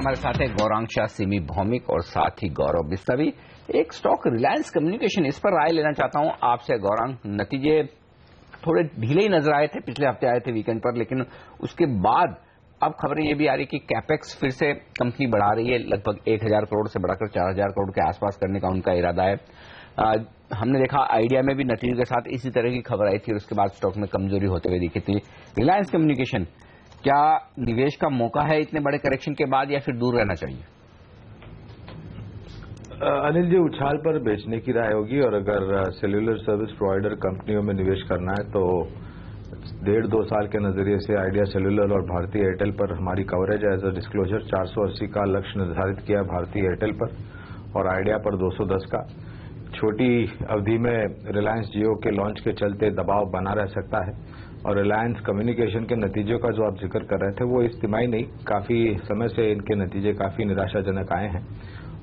हमारे साथ है गौरांग शाह, सिमी भौमिक और साथ ही गौरव बिस्तावी। एक स्टॉक रिलायंस कम्युनिकेशन, इस पर राय लेना चाहता हूं आपसे गौरांग। नतीजे थोड़े ढीले ही नजर आए थे, पिछले हफ्ते आए थे वीकेंड पर, लेकिन उसके बाद अब खबरें ये भी आ रही कि कैपेक्स फिर से कंपनी बढ़ा रही है, लगभग 1000 करोड़ से बढ़ाकर 4000 करोड़ के आसपास करने का उनका इरादा है। हमने देखा आइडिया में भी नतीजे के साथ इसी तरह की खबर आई थी और उसके बाद स्टॉक में कमजोरी होते हुए दिखी थी। रिलायंस कम्युनिकेशन, क्या निवेश का मौका है इतने बड़े करेक्शन के बाद या फिर दूर रहना चाहिए? अनिल जी, उछाल पर बेचने की राय होगी और अगर सेल्यूलर सर्विस प्रोवाइडर कंपनियों में निवेश करना है तो 1.5-2 साल के नजरिए से आइडिया सेल्यूलर और भारतीय एयरटेल पर हमारी कवरेज है। एज अ डिस्क्लोजर 480 का लक्ष्य निर्धारित किया भारतीय एयरटेल पर और आइडिया पर 210 का। छोटी अवधि में रिलायंस जियो के लॉन्च के चलते दबाव बना रह सकता है और रिलायंस कम्युनिकेशन के नतीजों का जो आप जिक्र कर रहे थे वो इस तिमाही नहीं, काफी समय से इनके नतीजे काफी निराशाजनक आए हैं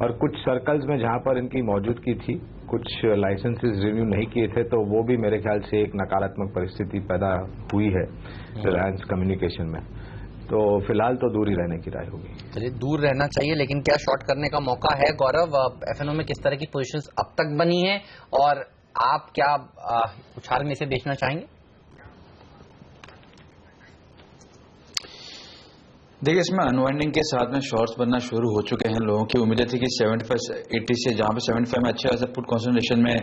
और कुछ सर्कल्स में जहां पर इनकी मौजूदगी थी, कुछ लाइसेंसेस रिन्यू नहीं किए थे, तो वो भी मेरे ख्याल से एक नकारात्मक परिस्थिति पैदा हुई है रिलायंस कम्युनिकेशन में। तो फिलहाल तो दूर ही रहने की राय होगी। चलिए, दूर रहना चाहिए, लेकिन क्या शॉर्ट करने का मौका है? गौरव, एफएनओ में किस तरह की पोजीशंस अब तक बनी है और आप क्या उछाल में इसे बेचना चाहेंगे? देखिए, इसमें अनवाइंडिंग के साथ में शॉर्ट्स बनना शुरू हो चुके हैं। लोगों की उम्मीदें थी कि 75-80 से, जहां पे 75 में अच्छा खासा पुट कॉन्सेंट्रेशन में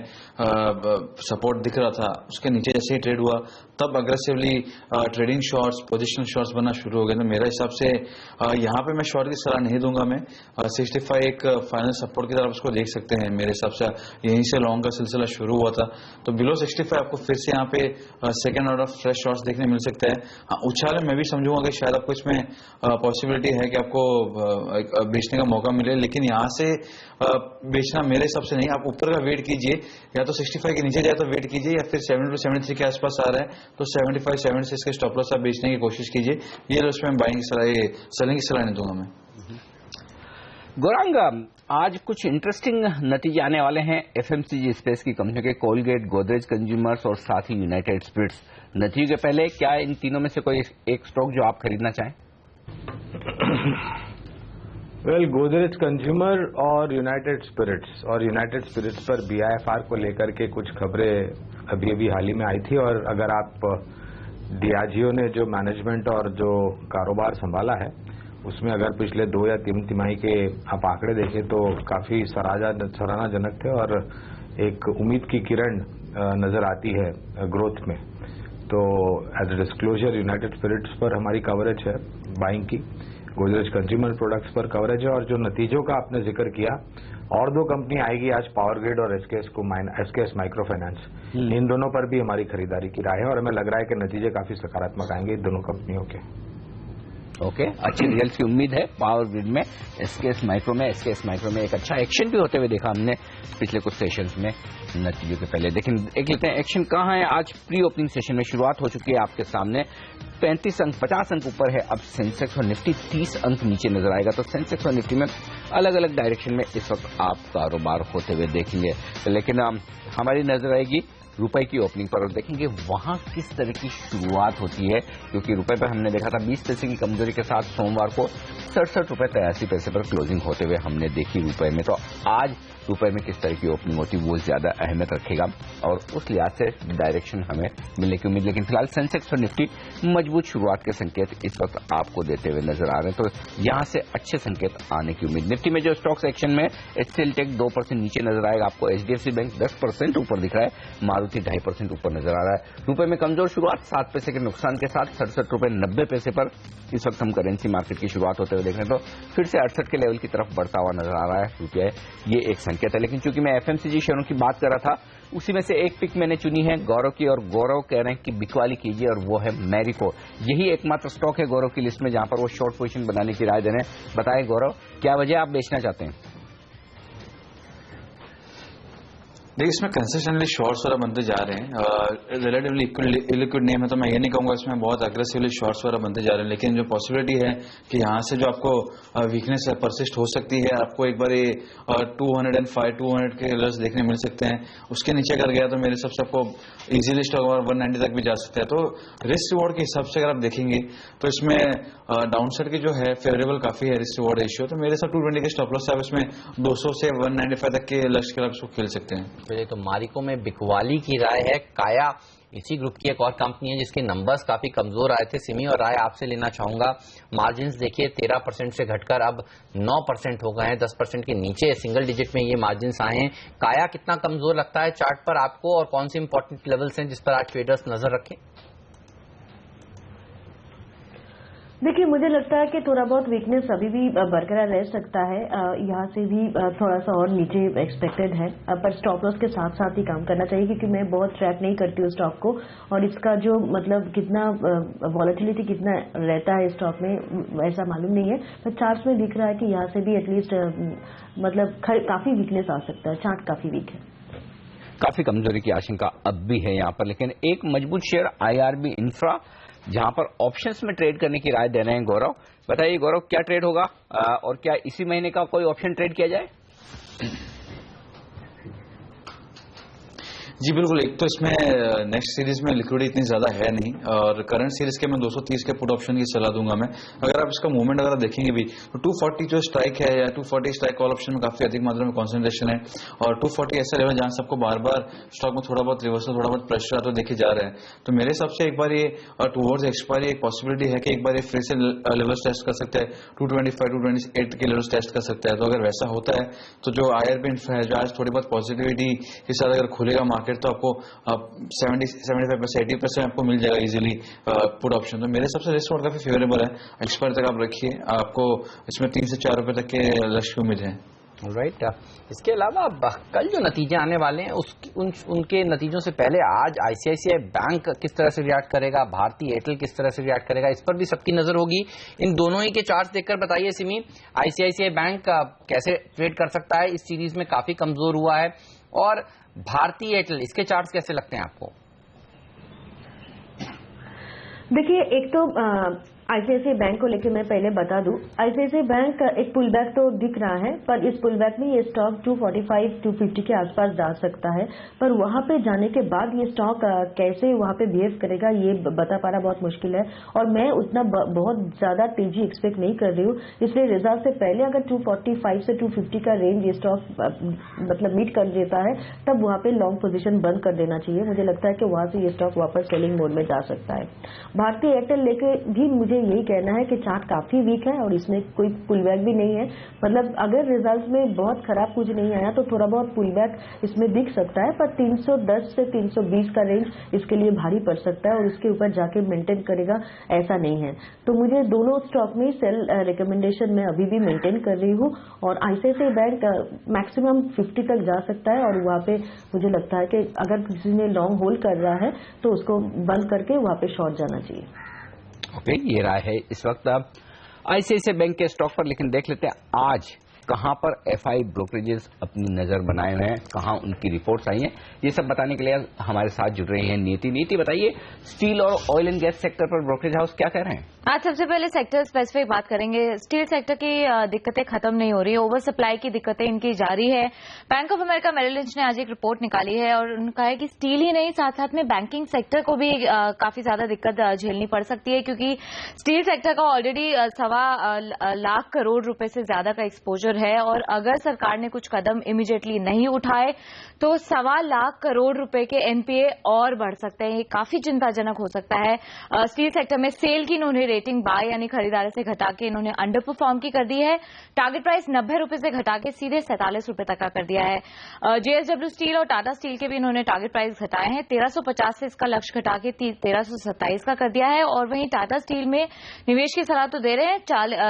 सपोर्ट दिख रहा था, उसके नीचे जैसे ही ट्रेड हुआ तब aggressively trading shorts, positional shorts बनना शुरू हो गए। तो मेरे हिसाब से यहाँ पे मैं शॉर्ट की सलाह नहीं दूंगा। मैं 65 एक फाइनल सपोर्ट की तरफ उसको देख सकते हैं। मेरे हिसाब से यहीं से लॉन्ग का सिलसिला शुरू हुआ था, तो बिलो 65 आपको फिर से यहाँ पे सेकेंड ऑर्डर फ्रेश शॉर्ट्स देखने मिल सकता है। हाँ, उछाल मैं भी समझूंगा कि शायद आपको इसमें पॉसिबिलिटी है कि आपको बेचने का मौका मिले, लेकिन यहां से बेचना मेरे हिसाब से नहीं। आप ऊपर का वेट कीजिए, या तो 65 के नीचे जाए तो वेट कीजिए, या फिर 72-73 के आसपास आ रहा है तो 75-76 के स्टॉप लॉस आप बेचने की कोशिश कीजिए। ये उसमें बाइंग की सलाह, सेलिंग की सलाह नहीं दूंगा मैं। गौरांग, आज कुछ इंटरेस्टिंग नतीजे आने वाले हैं एफएमसीजी स्पेस की कंपनियों के, कोलगेट, गोदरेज कंज्यूमर्स और साथ ही यूनाइटेड स्पिरिट्स। नतीजे के पहले क्या इन तीनों में से कोई एक स्टॉक जो आप खरीदना चाहें? गोदरेज कंज्यूमर और यूनाइटेड स्पिरिट्स पर बीआईएफआर को लेकर के कुछ खबरें अभी हाल ही में आई थी और अगर आप डियाजियो ने जो मैनेजमेंट और जो कारोबार संभाला है उसमें अगर पिछले 2 या 3 तिमाही के आप आंकड़े देखें तो काफी सराहनाजनक थे और एक उम्मीद की किरण नजर आती है ग्रोथ में। तो as a disclosure United Spirits पर हमारी कवरेज है बाइंग की, गोदरेज कंज्यूमर प्रोडक्ट्स पर कवरेज है और जो नतीजों का आपने जिक्र किया, और 2 कंपनी आएगी आज, पावर ग्रिड और एसकेएस माइक्रो फाइनेंस, इन दोनों पर भी हमारी खरीदारी की राय है और हमें लग रहा है कि नतीजे काफी सकारात्मक आएंगे इन दोनों कंपनियों के। ओके, अच्छे रिजल्ट की उम्मीद है पावर ग्रिड में, एसकेएस माइक्रो में एक अच्छा एक्शन भी होते हुए देखा हमने पिछले कुछ सेशंस में नतीजों के पहले। लेकिन एक लेते हैं एक्शन कहाँ है। आज प्री ओपनिंग सेशन में शुरुआत हो चुकी है आपके सामने, 35 अंक 50 अंक ऊपर है अब सेंसेक्स और निफ्टी 30 अंक नीचे नजर आएगा। तो सेंसेक्स और निफ्टी में अलग अलग डायरेक्शन में इस वक्त आप कारोबार होते हुए देखेंगे, लेकिन हमारी नजर आएगी रुपए की ओपनिंग पर और देखेंगे वहां किस तरह की शुरुआत होती है, क्योंकि रुपए पर हमने देखा था 20 पैसे की कमजोरी के साथ सोमवार को 67 रुपए 83 पैसे पर क्लोजिंग होते हुए हमने देखी रुपए में। तो आज रुपए में किस तरह की ओपनिंग होती है वो ज्यादा अहमियत रखेगा और उस लिहाज से डायरेक्शन हमें मिलने की उम्मीद। लेकिन फिलहाल सेंसेक्स और निफ्टी मजबूत शुरुआत के संकेत इस वक्त आपको देते हुए नजर आ रहे हैं, तो यहां से अच्छे संकेत आने की उम्मीद। निफ्टी में जो स्टॉक सेक्शन में एचसीएल 2% नीचे नजर आएगा आपको, एचडीएफसी बैंक 10% ऊपर दिख रहा है, मारुति 2.5% ऊपर नजर आ रहा है। रुपए में कमजोर शुरुआत 7 पैसे के नुकसान के साथ 67 रुपए 90 पैसे पर इस वक्त हम करेंसी मार्केट की शुरुआत होते हुए देख रहे हैं, तो फिर से 68 के लेवल की तरफ बढ़ता हुआ नजर आ रहा है रुपया, ये एक संकेत है। लेकिन चूंकि मैं एफएमसीजी शेयरों की बात कर रहा था, उसी में से एक पिक मैंने चुनी है गौरव की, और गौरव कह रहे हैं कि बिकवाली कीजिए, और वो है मैरिको। यही एकमात्र स्टॉक है गौरव की लिस्ट में जहां पर वो शॉर्ट पोजीशन बनाने की राय दे रहे हैं। बताएं गौरव, क्या वजह आप बेचना चाहते हैं? देखिए इसमें कंसिस्टेंटली शॉर्ट्स वगैरह बनते जा रहे हैं। रिलेटिवली इलिक्विड नेम है तो मैं ये नहीं कहूंगा इसमें बहुत अग्रेसिवली शॉर्ट्स वगैरह बनते जा रहे हैं, लेकिन जो पॉसिबिलिटी है कि यहाँ से जो आपको वीकनेस परसिस्ट हो सकती है, आपको एक बार 205 200 के लेवल्स देखने मिल सकते हैं। उसके नीचे अगर गया तो मेरे हिसाब से आपको इजीली स्टॉक 190 तक भी जा सकता है। तो रिस्क रिवॉर्ड के हिसाब से अगर आप देखेंगे तो इसमें डाउनसाइड की जो है फेवरेबल काफी है रिस्क रिवॉर्ड रेशियो। तो मेरे साथ 220 के स्टॉप लॉस है, आप इसमें 200 से 195 तक के लक्ष्य के लिए आप इसको खेल सकते हैं। तो मारिको में बिकवाली की राय है। काया इसी ग्रुप की एक और कंपनी है जिसके नंबर्स काफी कमजोर आए थे। सिमी और राय आपसे लेना चाहूंगा, मार्जिन्स देखिए 13% से घटकर अब 9% हो गए हैं, 10% के नीचे सिंगल डिजिट में ये मार्जिन्स आए हैं। काया कितना कमजोर लगता है चार्ट पर आपको, और कौन से इंपॉर्टेंट लेवल्स हैं जिस पर आज ट्रेडर्स नजर रखें? देखिए, मुझे लगता है कि थोड़ा बहुत वीकनेस अभी भी बरकरार रह सकता है। यहाँ से भी थोड़ा सा और नीचे एक्सपेक्टेड है, पर स्टॉप लॉस के साथ साथ ही काम करना चाहिए, क्योंकि मैं बहुत ट्रैक नहीं करती हूँ स्टॉक को, और इसका जो मतलब कितना वॉलेटिलिटी कितना रहता है स्टॉक में ऐसा मालूम नहीं है। पर चार्ट्स में दिख रहा है कि यहाँ से भी एटलीस्ट मतलब काफी वीकनेस आ सकता है। चार्ट काफी वीक है, काफी कमजोरी की आशंका अब भी है यहाँ पर, लेकिन एक मजबूत शेयर IRB इंफ्रा जहां पर ऑप्शंस में ट्रेड करने की राय दे रहे हैं गौरव। बताइए गौरव, क्या ट्रेड होगा और क्या इसी महीने का कोई ऑप्शन ट्रेड किया जाए? जी बिल्कुल, एक तो इसमें नेक्स्ट सीरीज में लिक्विडिटी इतनी ज्यादा है नहीं, और करंट सीरीज के मैं 230 के पुट ऑप्शन की सलाह दूंगा मैं। अगर आप इसका मूवमेंट अगर देखेंगे भी तो 240 जो स्ट्राइक है या 240 स्ट्राइक कॉल ऑप्शन में काफी अधिक मात्रा में कॉन्सेंट्रेशन है, और 240 ऐसा लेवल जहां से आपको बार बार स्टॉक में थोड़ा बहुत रिवर्सल थोड़ा बहुत प्रेशर आता देखे जा रहे हैं। तो मेरे हिसाब से एक बार ये टूवर्ड्स एक्सपायरी एक पॉसिबिलिटी है कि एक बार ये फिर से लेवल्स टेस्ट कर सकता है, 225 228 के लेवल्स टेस्ट कर सकता है। तो अगर वैसा होता है तो जो IRB इंफ्रा है जो आज थोड़ी बहुत पॉजिटिविटी के साथ अगर खुलेगा मार्केट तो आपको 70-75% 80% आपको मिल जाएगा इजीली पुट ऑप्शन। तो मेरे सबसे रिस्क रिवॉर्ड काफी फेवरेबल है, एक्सपायर तक आप रखिए, आपको इसमें 3 से 4 रुपए तक के लक्ष्य की उम्मीद है। राइट। इसके अलावा कल जो नतीजे आने वाले हैं उनके नतीजों से पहले आज ICICI बैंक किस तरह से रिएक्ट करेगा, भारतीय एयरटेल किस तरह से रिएक्ट करेगा, इस पर भी सबकी नजर होगी। इन दोनों ही के चार्ट्स देखकर बताइए सिमी, ICICI बैंक कैसे ट्रेड कर सकता है, इस सीरीज में काफी कमजोर हुआ है, और भारतीय एयरटेल इसके चार्ट्स कैसे लगते हैं आपको? देखिए, एक तो ICICI बैंक को लेकर मैं पहले बता दूं, ICICI बैंक एक पुल बैक तो दिख रहा है, पर इस पुल बैक में ये स्टॉक 245 250 के आसपास जा सकता है, पर वहां पे जाने के बाद ये स्टॉक कैसे वहां पे बिहेव करेगा ये बता पाना बहुत मुश्किल है, और मैं उतना बहुत ज्यादा तेजी एक्सपेक्ट नहीं कर रही हूँ। इसलिए रिजल्ट से पहले अगर 245 से 250 का रेंज ये स्टॉक मतलब मीट कर देता है, तब वहां पे लॉन्ग पोजीशन बंद कर देना चाहिए। मुझे लगता है कि वहां से ये स्टॉक वापस सेलिंग मोड में जा सकता है। भारतीय एयरटेल लेके भी मुझे यही कहना है कि चार्ट काफी वीक है और इसमें कोई पुलबैक भी नहीं है। मतलब अगर रिजल्ट्स में बहुत खराब कुछ नहीं आया तो थोड़ा बहुत पुलबैक इसमें दिख सकता है, पर 310 से 320 का रेंज इसके लिए भारी पड़ सकता है, और उसके ऊपर जाके मेंटेन करेगा ऐसा नहीं है। तो मुझे दोनों स्टॉक में सेल रिकमेंडेशन में अभी भी मेंटेन कर रही हूँ, और ICICI बैंक मैक्सिमम 50 तक जा सकता है, और वहां पे मुझे लगता है कि अगर किसी ने लॉन्ग होल्ड कर रहा है तो उसको बंद करके वहां पे शॉर्ट जाना चाहिए। ओके, ये राय है इस वक्त ICICI बैंक के स्टॉक पर। लेकिन देख लेते हैं आज कहां पर FI ब्रोकरेजेस अपनी नजर बनाए हुए हैं, कहां उनकी रिपोर्ट्स आई हैं। ये सब बताने के लिए हमारे साथ जुड़ रही हैं नीति। बताइए, स्टील और ऑयल एंड गैस सेक्टर पर ब्रोकरेज हाउस क्या कह रहे हैं? आज सबसे पहले सेक्टर स्पेसिफिक बात करेंगे। स्टील सेक्टर की दिक्कतें खत्म नहीं हो रही है, ओवर सप्लाई की दिक्कतें इनकी जारी है। Bank of America Merrill Lynch ने आज एक रिपोर्ट निकाली है और उन्होंने कहा है कि स्टील ही नहीं, साथ साथ में बैंकिंग सेक्टर को भी काफी ज्यादा दिक्कत झेलनी पड़ सकती है, क्योंकि स्टील सेक्टर का ऑलरेडी 1.25 लाख करोड़ रुपए से ज्यादा का एक्सपोजर है, और अगर सरकार ने कुछ कदम इमीडिएटली नहीं उठाए तो 1.25 लाख करोड़ रुपए के NPA और बढ़ सकते हैं। ये काफी चिंताजनक हो सकता है। स्टील सेक्टर में सेल की इन्होंने रेटिंग बाय यानी खरीदारी से घटा के इन्होंने अंडर परफॉर्म की कर दी है। टारगेट प्राइस 90 रुपए से घटा के सीधे 47 रुपए तक का कर दिया है। JSW स्टील और टाटा स्टील के भी इन्होंने टारगेट प्राइस घटाए हैं। 1350 से इसका लक्ष्य घटा के 1327 का कर दिया है, और वहीं टाटा स्टील में निवेश की सलाह तो दे रहे हैं,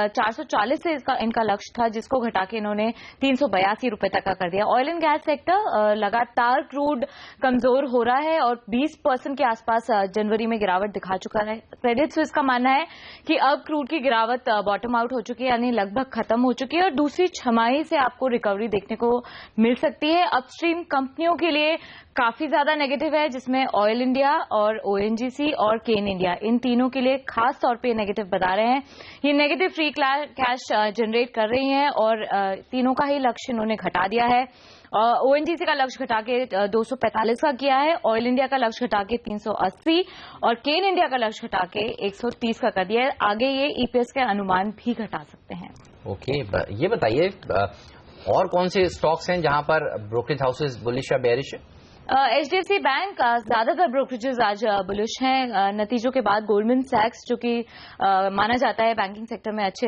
440 से इनका लक्ष्य था, जिसको घटा के इन्होंने 382 रुपए तक का कर दिया। ऑयल एंड गैस सेक्टर लगातार क्रूड कमजोर हो रहा है और 20% के आसपास जनवरी में गिरावट दिखा चुका है। क्रेडिट स्विस का मानना है कि अब क्रूड की गिरावट बॉटम आउट हो चुकी है, यानी लगभग खत्म हो चुकी है और दूसरी छमाही से आपको रिकवरी देखने को मिल सकती है। अपस्ट्रीम कंपनियों के लिए काफी ज्यादा नेगेटिव है, जिसमें ऑयल इंडिया और ओएनजीसी और केन इंडिया, इन तीनों के लिए खास तौर पे नेगेटिव बता रहे हैं। ये नेगेटिव फ्री कैश जनरेट कर रही हैं और तीनों का ही लक्ष्य इन्होंने घटा दिया है। ओएनजीसी का लक्ष्य घटा के 245 का किया है, ऑयल इंडिया का लक्ष्य घटा के 380 और केन इंडिया का लक्ष्य घटा के 130 का कर दिया है। आगे ये ईपीएस के अनुमान भी घटा सकते हैं। ओके, ये बताइए और कौन से स्टॉक्स हैं जहां पर ब्रोकरेज हाउसेज बुलिश या बेयरिश है? एचडीएफसी बैंक ज्यादातर ब्रोकरेजेस आज बुलिश हैं। नतीजों के बाद गोल्डमैन सैक्स, जो कि माना जाता है बैंकिंग सेक्टर में अच्छे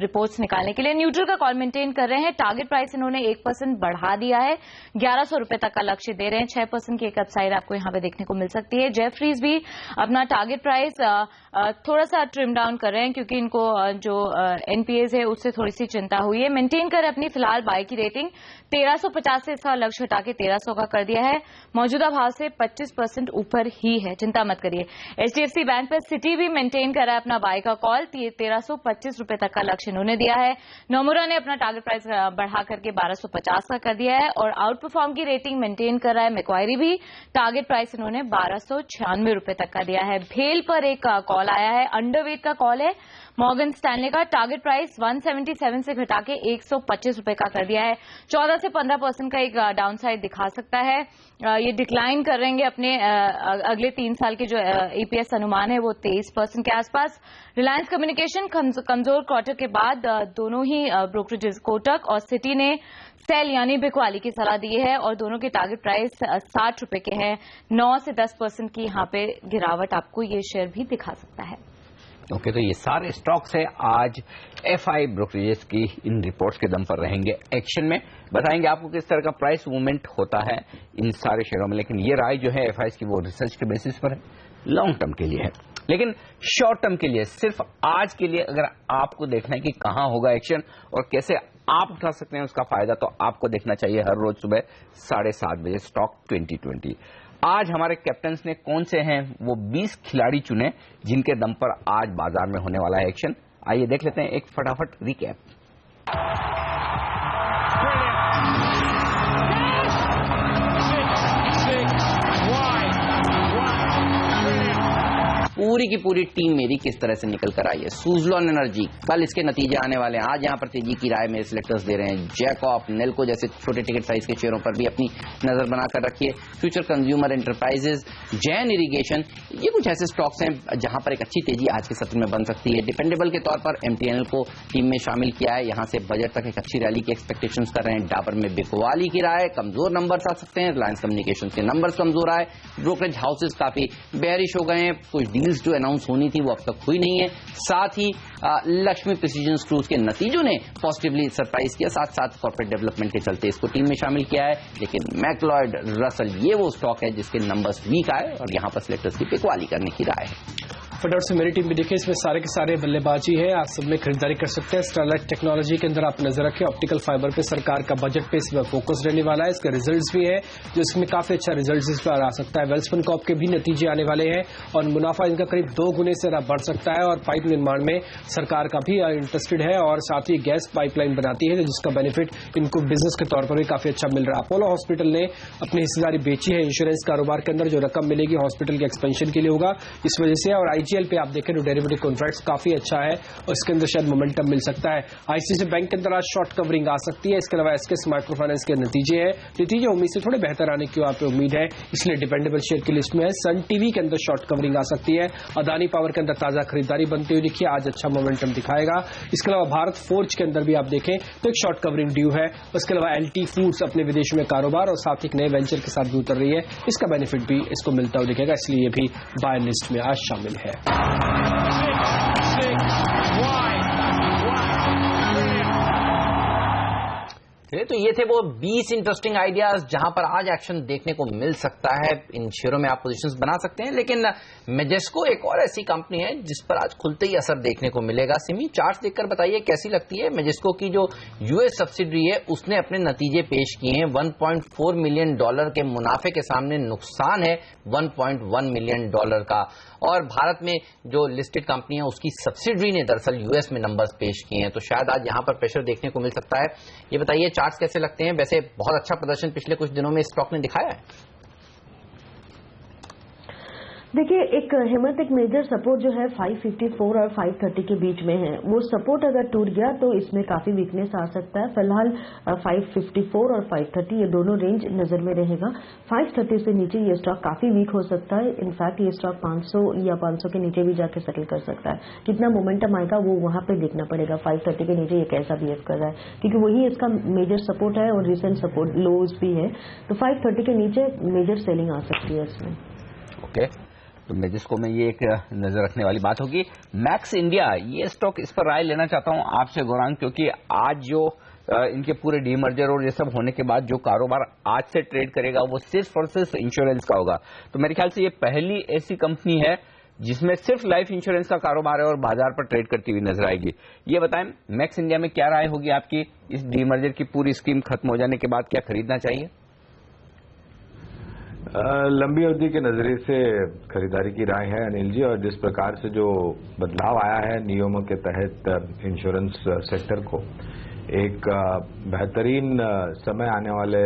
रिपोर्ट्स निकालने के लिए, न्यूट्रल का कॉल मेंटेन कर रहे हैं। टारगेट प्राइस इन्होंने 1% बढ़ा दिया है, 1100 रुपए तक का लक्ष्य दे रहे हैं। 6% की एक अपसाइड आपको यहां पे देखने को मिल सकती है। जेफरीज भी अपना टारगेट प्राइस थोड़ा सा ट्रिम डाउन कर रहे हैं, क्योंकि इनको जो एनपीएज है उससे थोड़ी सी चिंता हुई है। मेंटेन कर अपनी फिलहाल बाय की रेटिंग 1350 से इसका लक्ष्य हटा के 1300 का कर दिया है। मौजूदा भाव से 25% ऊपर ही है, चिंता मत करिए। एचडीएफसी बैंक पर सिटी भी मेंटेन कर रहा है अपना बाय का कॉल, 1325 रुपए तक का लक्ष्य इन्होंने दिया है। नोमुरा ने अपना टारगेट प्राइस बढ़ा करके 1250 का कर दिया है और आउट परफॉर्म की रेटिंग मेंटेन कर रहा है। मैक्वायरी भी टारगेट प्राइस इन्होंने 1296 रुपए तक का दिया है। भेल पर एक कॉल आया है, अंडरवेट का कॉल है। मॉर्गन स्टैनले का टारगेट प्राइस 177 से घटा के 125 रुपए का कर दिया है। 14 से 15% का एक डाउनसाइड दिखा सकता है। ये डिक्लाइन कर रहेंगे अपने अगले 3 साल के जो ईपीएस अनुमान है वो 23% के आसपास। रिलायंस कम्युनिकेशन कमजोर क्वार्टर के बाद दोनों ही ब्रोकरेजेस कोटक और सिटी ने सेल यानी बिकवाली की सलाह दी है और दोनों के टारगेट प्राइस 60 रुपए के हैं। 9 से 10% की यहाँ पे गिरावट आपको ये शेयर भी दिखा सकता है। ओके, तो ये सारे स्टॉक्स है आज एफआई ब्रोकरेजेस की इन रिपोर्ट्स के दम पर रहेंगे एक्शन में। बताएंगे आपको किस तरह का प्राइस मूवमेंट होता है इन सारे शेयरों में, लेकिन ये राय जो है एफआई की वो रिसर्च के बेसिस पर है, लॉन्ग टर्म के लिए है। लेकिन शॉर्ट टर्म के लिए, सिर्फ आज के लिए अगर आपको देखना है कि कहां होगा एक्शन और कैसे आप उठा सकते हैं उसका फायदा, तो आपको देखना चाहिए हर रोज सुबह 7:30 बजे स्टॉक 2020। आज हमारे कैप्टन्स ने कौन से हैं वो 20 खिलाड़ी चुने जिनके दम पर आज बाजार में होने वाला है एक्शन। आइए देख लेते हैं एक फटाफट रिकैप। पूरी की पूरी टीम मेरी किस तरह से निकल कर आई है। सुजलॉन एनर्जी, कल इसके नतीजे आने वाले हैं, आज यहां पर तेजी की राय मेरे सिलेक्टर्स दे रहे हैं। जैकॉप, नेल्को जैसे छोटे टिकट साइज के शेयरों पर भी अपनी नजर बनाकर रखिए। Future consumer enterprises, Jain irrigation, ये कुछ ऐसे स्टॉक्स हैं जहां पर एक अच्छी तेजी आज के सत्र में बन सकती है। डिपेंडेबल के तौर पर एमटीएनएल को टीम में शामिल किया है, यहां से बजट तक एक अच्छी रैली की एक्सपेक्टेशंस कर रहे हैं। डाबर में बिकवाली की राय, कमजोर नंबर्स आ सकते हैं। रिलायंस कम्युनिकेशन के नंबर्स कमजोर आए। ब्रोकरेज हाउसेज काफी बेयरिश हो गए हैं, कुछ डील्स जो अनाउंस होनी थी वो अब तक हुई नहीं है। साथ ही लक्ष्मी प्रिसीजन स्क्रूज के नतीजों ने पॉजिटिवली सरप्राइज किया, साथ साथ कॉर्पोरेट डेवलपमेंट के चलते इसको टीम में शामिल किया है। लेकिन मैक्लॉयड, रसल, ये वो स्टॉक है जिसके नंबर्स वीक आए और यहां पर सिलेक्टर्स की बिकवाली करने की राय है। फटाफट से मेरी टीम भी देखिए, इसमें सारे के सारे बल्लेबाजी है, आप सब में खरीदारी कर सकते हैं। स्टरलाइट टेक्नोलॉजी के अंदर आप नजर रखें, ऑप्टिकल फाइबर पे सरकार का बजट पे इसमें फोकस रहने वाला है। इसके रिजल्ट्स भी है जो इसमें काफी अच्छा रिजल्ट इस पर आ सकता है। वेल्सपन कॉर्प के भी नतीजे आने वाले हैं और मुनाफा इनका करीब 2 गुने से बढ़ सकता है और पाइप निर्माण में सरकार का भी इंटरेस्टेड है और साथ ही गैस पाइपलाइन बनाती है जिसका बेनिफिट इनको बिजनेस के तौर पर भी काफी अच्छा मिल रहा है। अपोलो हॉस्पिटल ने अपनी हिस्सेदारी बेची है इंश्योरेंस कारोबार के अंदर, जो रकम मिलेगी हॉस्पिटल के एक्सपेंशन के लिए होगा इस वजह से। और आईजीएल पे आप देखें डेरिवेटिव कॉन्ट्रैक्ट्स काफी अच्छा है और इसके अंदर शायद मोमेंटम मिल सकता है। आईसीआईसीआई बैंक के अंदर आज शॉर्ट कवरिंग आ सकती है। इसके अलावा एसके माइक्रो फाइनेंस के नतीजे उम्मीद से थोड़े बेहतर आने की आप उम्मीद है, इसलिए डिपेंडेबल शेयर की लिस्ट में है। सन टीवी के अंदर शॉर्ट कवरिंग आ सकती है। अदानी पावर के अंदर ताजा खरीदारी बनती हुई दिखी, आज अच्छा मोमेंटम दिखाएगा। इसके अलावा भारत फोर्ज के अंदर भी आप देखें तो एक शॉर्ट कवरिंग ड्यू है। उसके अलावा एलटी फूड्स अपने विदेशों में कारोबार और साथ ही नए वेंचर के साथ भी उतर रही है, इसका बेनिफिट भी इसको मिलता हुआ दिखेगा, इसलिए ये भी बाय लिस्ट में आज शामिल है। चलिए, तो ये थे वो 20 इंटरेस्टिंग आइडियाज जहां पर आज एक्शन देखने को मिल सकता है। इन शेयरों में आप पोजीशंस बना सकते हैं, लेकिन मेजेस्को एक और ऐसी कंपनी है जिस पर आज खुलते ही असर देखने को मिलेगा। सिमी, चार्ट्स देखकर बताइए कैसी लगती है। मेजेस्को की जो यूएस सब्सिडरी है उसने अपने नतीजे पेश किए हैं। $1.4 मिलियन के मुनाफे के सामने नुकसान है $1.1 मिलियन का। और भारत में जो लिस्टेड कंपनी है उसकी सब्सिडरी ने दरअसल यूएस में नंबर्स पेश किए हैं, तो शायद आज यहां पर प्रेशर देखने को मिल सकता है। ये बताइए चार्ट्स कैसे लगते हैं। वैसे बहुत अच्छा प्रदर्शन पिछले कुछ दिनों में स्टॉक ने दिखाया है। देखिए, एक हेमंत, एक मेजर सपोर्ट जो है 554 और 530 के बीच में है। वो सपोर्ट अगर टूट गया तो इसमें काफी वीकनेस आ सकता है। फिलहाल 554 और 530 ये दोनों रेंज नजर में रहेगा। 530 से नीचे ये स्टॉक काफी वीक हो सकता है। इनफैक्ट ये स्टॉक 500 या 500 के नीचे भी जाके सेटल कर सकता है। कितना मोमेंटम आएगा वो वहां पे देखना पड़ेगा। 530 के नीचे ये कैसा बिहेव कर रहा है, क्योंकि वही इसका मेजर सपोर्ट है और रिसेंट सपोर्ट लोज भी है। तो 530 के नीचे मेजर सेलिंग आ सकती है इसमें। ओके, तो मेजेस्को में ये एक नजर रखने वाली बात होगी। मैक्स इंडिया, ये स्टॉक, इस पर राय लेना चाहता हूं आपसे गौरांग, क्योंकि आज जो इनके पूरे डीमर्जर और ये सब होने के बाद जो कारोबार आज से ट्रेड करेगा वो सिर्फ और सिर्फ इंश्योरेंस का होगा। तो मेरे ख्याल से ये पहली ऐसी कंपनी है जिसमें सिर्फ लाइफ इंश्योरेंस का कारोबार है और बाजार पर ट्रेड करती हुई नजर आएगी। ये बताएं, मैक्स इंडिया में क्या राय होगी आपकी? इस डीमर्जर की पूरी स्कीम खत्म हो जाने के बाद क्या खरीदना चाहिए? लंबी अवधि के नजरिए से खरीदारी की राय है अनिल जी, और जिस प्रकार से जो बदलाव आया है नियमों के तहत इंश्योरेंस सेक्टर को, एक बेहतरीन समय आने वाले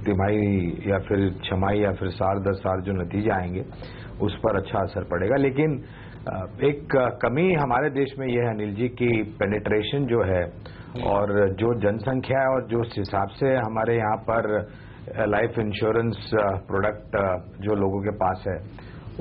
तिमाही या फिर छमाही या फिर साल दर साल जो नतीजे आएंगे उस पर अच्छा असर पड़ेगा। लेकिन एक कमी हमारे देश में यह है अनिल जी की पेनिट्रेशन जो है और जो जनसंख्या है और जो हिसाब से हमारे यहाँ पर लाइफ इंश्योरेंस प्रोडक्ट जो लोगों के पास है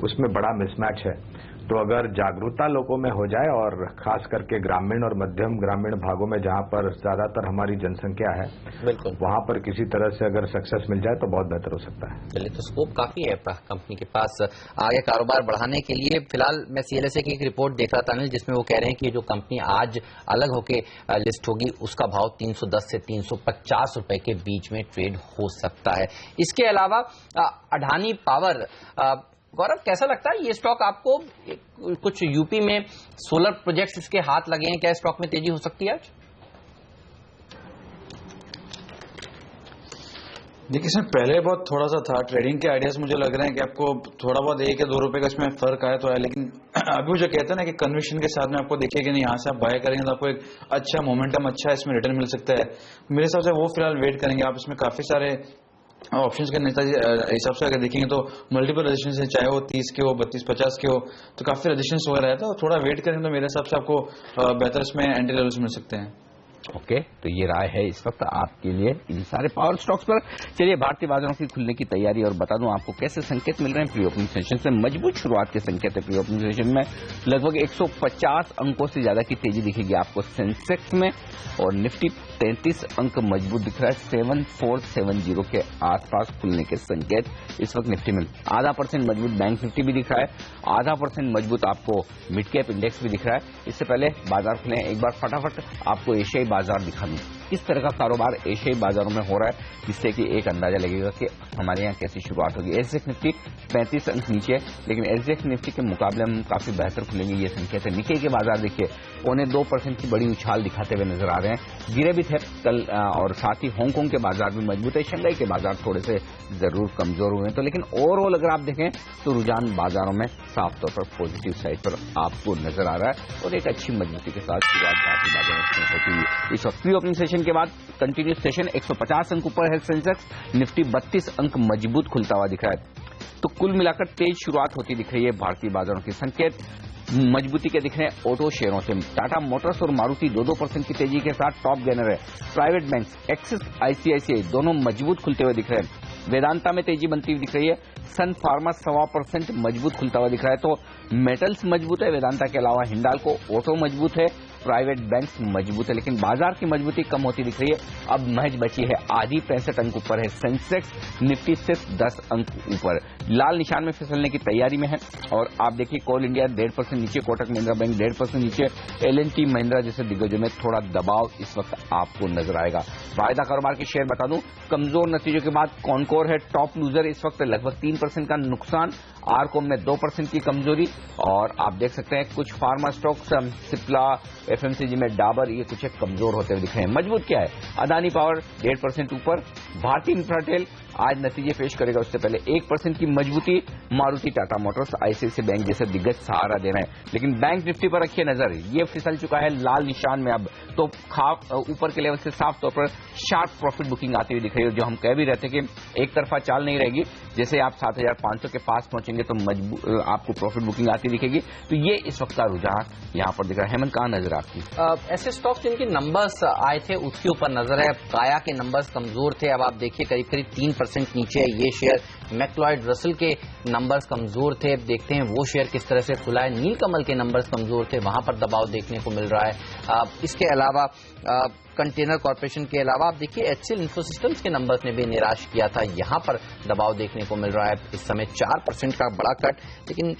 उसमें बड़ा मिसमैच है। तो अगर जागरूकता लोगों में हो जाए और खास करके ग्रामीण और मध्यम ग्रामीण भागों में जहां पर ज्यादातर हमारी जनसंख्या है, बिल्कुल वहां पर किसी तरह से अगर सक्सेस मिल जाए तो बहुत बेहतर हो सकता है। चलिए, तो स्कोप काफी है कंपनी के पास आगे कारोबार बढ़ाने के लिए। फिलहाल मैं सीएलएसए की एक रिपोर्ट देख रहा था अनिल, जिसमें वो कह रहे हैं कि जो कंपनी आज अलग होके लिस्ट होगी उसका भाव 310 से 350 रुपए के बीच में ट्रेड हो सकता है। इसके अलावा अडानी पावर, गौरव कैसा लगता है ये स्टॉक आपको? कुछ यूपी में सोलर प्रोजेक्ट्स इसके हाथ लगे हैं, क्या स्टॉक में तेजी हो सकती है आज? देखिए, इसमें पहले बहुत थोड़ा सा था ट्रेडिंग के आइडियाज, मुझे लग रहे हैं कि आपको थोड़ा बहुत 1 या 2 रुपए का इसमें फर्क आया तो है, लेकिन अभी जो कहते हैं ना कि कन्विक्शन के साथ में आपको देखिए कि नहीं, यहाँ से आप बाय करेंगे तो आपको एक अच्छा मोमेंटम, अच्छा इसमें रिटर्न मिल सकता है। मेरे हिसाब से वो फिलहाल वेट करेंगे आप। इसमें काफी सारे ऑप्शंस के हिसाब से अगर देखेंगे तो मल्टीपल रजिस्ट्रेशन है, चाहे वो 30 के हो, 32-50 के हो, तो काफी रजिस्ट्रेशन हो रहा है। तो थोड़ा वेट करेंगे तो मेरे हिसाब से आपको बेहतर इसमें एंट्री लेवल्स मिल सकते हैं। ओके, तो ये राय है इस वक्त आपके लिए इन सारे पावर स्टॉक्स पर। चलिए, भारतीय बाजारों की खुलने की तैयारी और बता दूं आपको कैसे संकेत मिल रहे हैं प्री ओपनिंग सेशन से। मजबूत शुरुआत के संकेत है। प्री ओपनिंग सेशन में लगभग 150 अंकों से ज्यादा की तेजी दिखेगी आपको सेंसेक्स में, और निफ्टी 33 अंक मजबूत दिख रहा है। 7470 के आसपास खुलने के संकेत इस वक्त निफ्टी में। 0.5% मजबूत बैंक निफ्टी भी दिख रहा है, 0.5% मजबूत आपको मिड कैप इंडेक्स भी दिख रहा है। इससे पहले बाजार खुले, एक बार फटाफट आपको एशियाई बाजार दिखा दूं किस तरह का कारोबार एशियाई बाजारों में हो रहा है, जिससे कि एक अंदाजा लगेगा कि हमारे यहाँ कैसी शुरुआत होगी। एसजेएक्स निफ्टी 35 अंक नीचे, लेकिन एसजेएक्स निफ्टी के मुकाबले हम काफी बेहतर खुलेंगे, ये संकेत है। निक्केई के बाजार देखिए 0.25% की बड़ी उछाल दिखाते हुए नजर आ रहे हैं। गिरे भी थे कल, और साथ ही हांगकांग के बाजार भी मजबूत है। शंघाई के बाजार थोड़े से जरूर कमजोर हुए हैं, तो लेकिन ओवरऑल अगर आप देखें तो रुझान बाजारों में साफ तौर पर पॉजिटिव साइड पर आपको नजर आ रहा है, और एक अच्छी मजबूती के साथ शुरुआत भारतीय बाजारों में होती है। इस वक्त प्री ओपनिंग सेशन के बाद कंटिन्यूस सेशन 150 अंक ऊपर है सेंसेक्स, निफ्टी 32 अंक मजबूत खुलता हुआ दिख रहा है। तो कुल मिलाकर तेज शुरुआत होती दिख रही है भारतीय बाजारों के संकेत मजबूती के दिख रहे हैं ऑटो शेयरों से। टाटा मोटर्स और मारुति 2-2% की तेजी के साथ टॉप गेनर है। प्राइवेट बैंक्स एक्सिस, आईसीआईसीआई दोनों मजबूत खुलते हुए दिख रहे हैं। वेदांता में तेजी बनती हुई दिख रही है। सन फार्मा 1.25% मजबूत खुलता हुआ दिख रहा है। तो मेटल्स मजबूत है वेदांता के अलावा। हिंडाल्को ऑटो मजबूत है, प्राइवेट बैंक मजबूत है, लेकिन बाजार की मजबूती कम होती दिख रही है। अब महज बची है आधी, 65 अंक ऊपर है सेंसेक्स, निफ्टी सिर्फ 10 अंक ऊपर लाल निशान में फिसलने की तैयारी में है। और आप देखिए कोल इंडिया 1.5% नीचे, कोटक महिंद्रा बैंक 1.5% नीचे, L&T महिंद्रा जैसे दिग्गजों में थोड़ा दबाव इस वक्त आपको नजर आएगा। वायदा कारोबार के शेयर बता दूं, कमजोर नतीजों के बाद कॉनकोर है टॉप लूजर, इस वक्त लगभग 3% का नुकसान, आरकॉम में 2% की कमजोरी। और आप देख सकते हैं कुछ फार्मा स्टॉक्स, सिप्ला, FMCG में डाबर, ये कुछ एक कमजोर होते हुए दिख रहे हैं। मजबूत क्या है? अदानी पावर 1.5% ऊपर, भारतीय इंफ्राटेल आज नतीजे पेश करेगा, उससे पहले 1% की मजबूती, Maruti, Tata Motors, ICICI bank जैसे दिग्गज सहारा दे रहे हैं। लेकिन बैंक निफ्टी पर रखिए नजर, ये फिसल चुका है लाल निशान में, अब तो ऊपर के लेवल से साफ तौर पर शार्प प्रॉफिट बुकिंग आती हुई दिख रही है। जो हम कह भी रहते कि एक तरफा चाल नहीं रहेगी, जैसे आप 7500 के पास पहुंचेंगे तो आपको प्रॉफिट बुकिंग आती दिखेगी। तो ये इस वक्त का रुझान यहां पर दिख रहा है। हेमंत, कहां नजर आपकी? ऐसे स्टॉक जिनके नंबर्स आए थे उसके ऊपर नजर है। काया के नंबर्स कमजोर थे, अब आप देखिए करीब करीब 3% नीचे है ये शेयर। मैक्लॉयड रसल के नंबर्स कमजोर थे, अब देखते हैं वो शेयर किस तरह से खुला है। नीलकमल के नंबर्स कमजोर थे, वहां पर दबाव देखने को मिल रहा है। इसके अलावा कंटेनर कॉर्पोरेशन के अलावा आप देखिए HCL इन्फोसिस्टम्स के नंबर्स ने भी निराश किया था, यहां पर दबाव देखने को मिल रहा है। इस समय 4% का बड़ा कट। लेकिन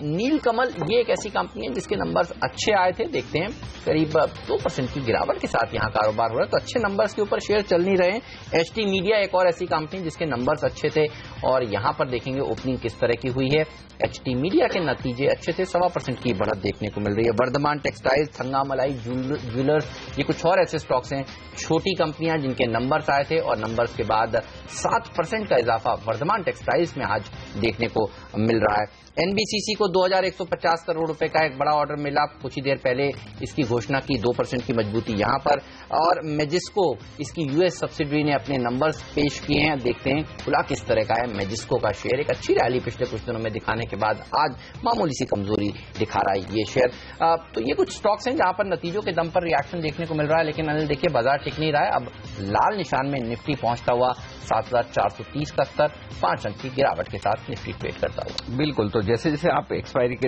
नीलकमल ये एक ऐसी कंपनी है जिसके नंबर्स अच्छे आए थे, देखते हैं करीब 2% की गिरावट के साथ यहां कारोबार हो रहा है, तो अच्छे नंबर्स के ऊपर शेयर चल नहीं रहे हैं। HT मीडिया एक और ऐसी कंपनी जिसके नंबर्स अच्छे थे और यहां पर देखेंगे ओपनिंग किस तरह की हुई है। HT मीडिया के नतीजे अच्छे थे, 1.25% की बढ़त देखने को मिल रही है। वर्धमान टेक्सटाइल्स, थंगामलाई ज्वेलर्स, ये कुछ और ऐसे स्टॉक्स हैं, छोटी कंपनियां जिनके नंबर्स आए थे और नंबर्स के बाद 7% का इजाफा वर्धमान टेक्सटाइल्स में आज देखने को मिल रहा है। NBCC को 2150 करोड़ रुपए का एक बड़ा ऑर्डर मिला, कुछ ही देर पहले इसकी घोषणा की, 2% की मजबूती यहां पर। और मेजिस्को, इसकी US सब्सिडरी ने अपने नंबर्स पेश किए हैं, देखते हैं खुला किस तरह का है मेजिस्को का शेयर। एक अच्छी रैली पिछले कुछ दिनों में दिखाने के बाद आज मामूली सी कमजोरी दिखा रहा है ये शेयर। तो ये कुछ स्टॉक्स हैं जहां पर नतीजों के दम पर रिएक्शन देखने को मिल रहा है, लेकिन अनिल देखिए बाजार टिक नहीं रहा है। अब लाल निशान में निफ्टी पहुंचता हुआ 7430 का स्तर, 5 अंक की गिरावट के साथ निफ्टी ट्रेड करता हुआ। बिल्कुल, तो जैसे जैसे आप एक्सपायरी के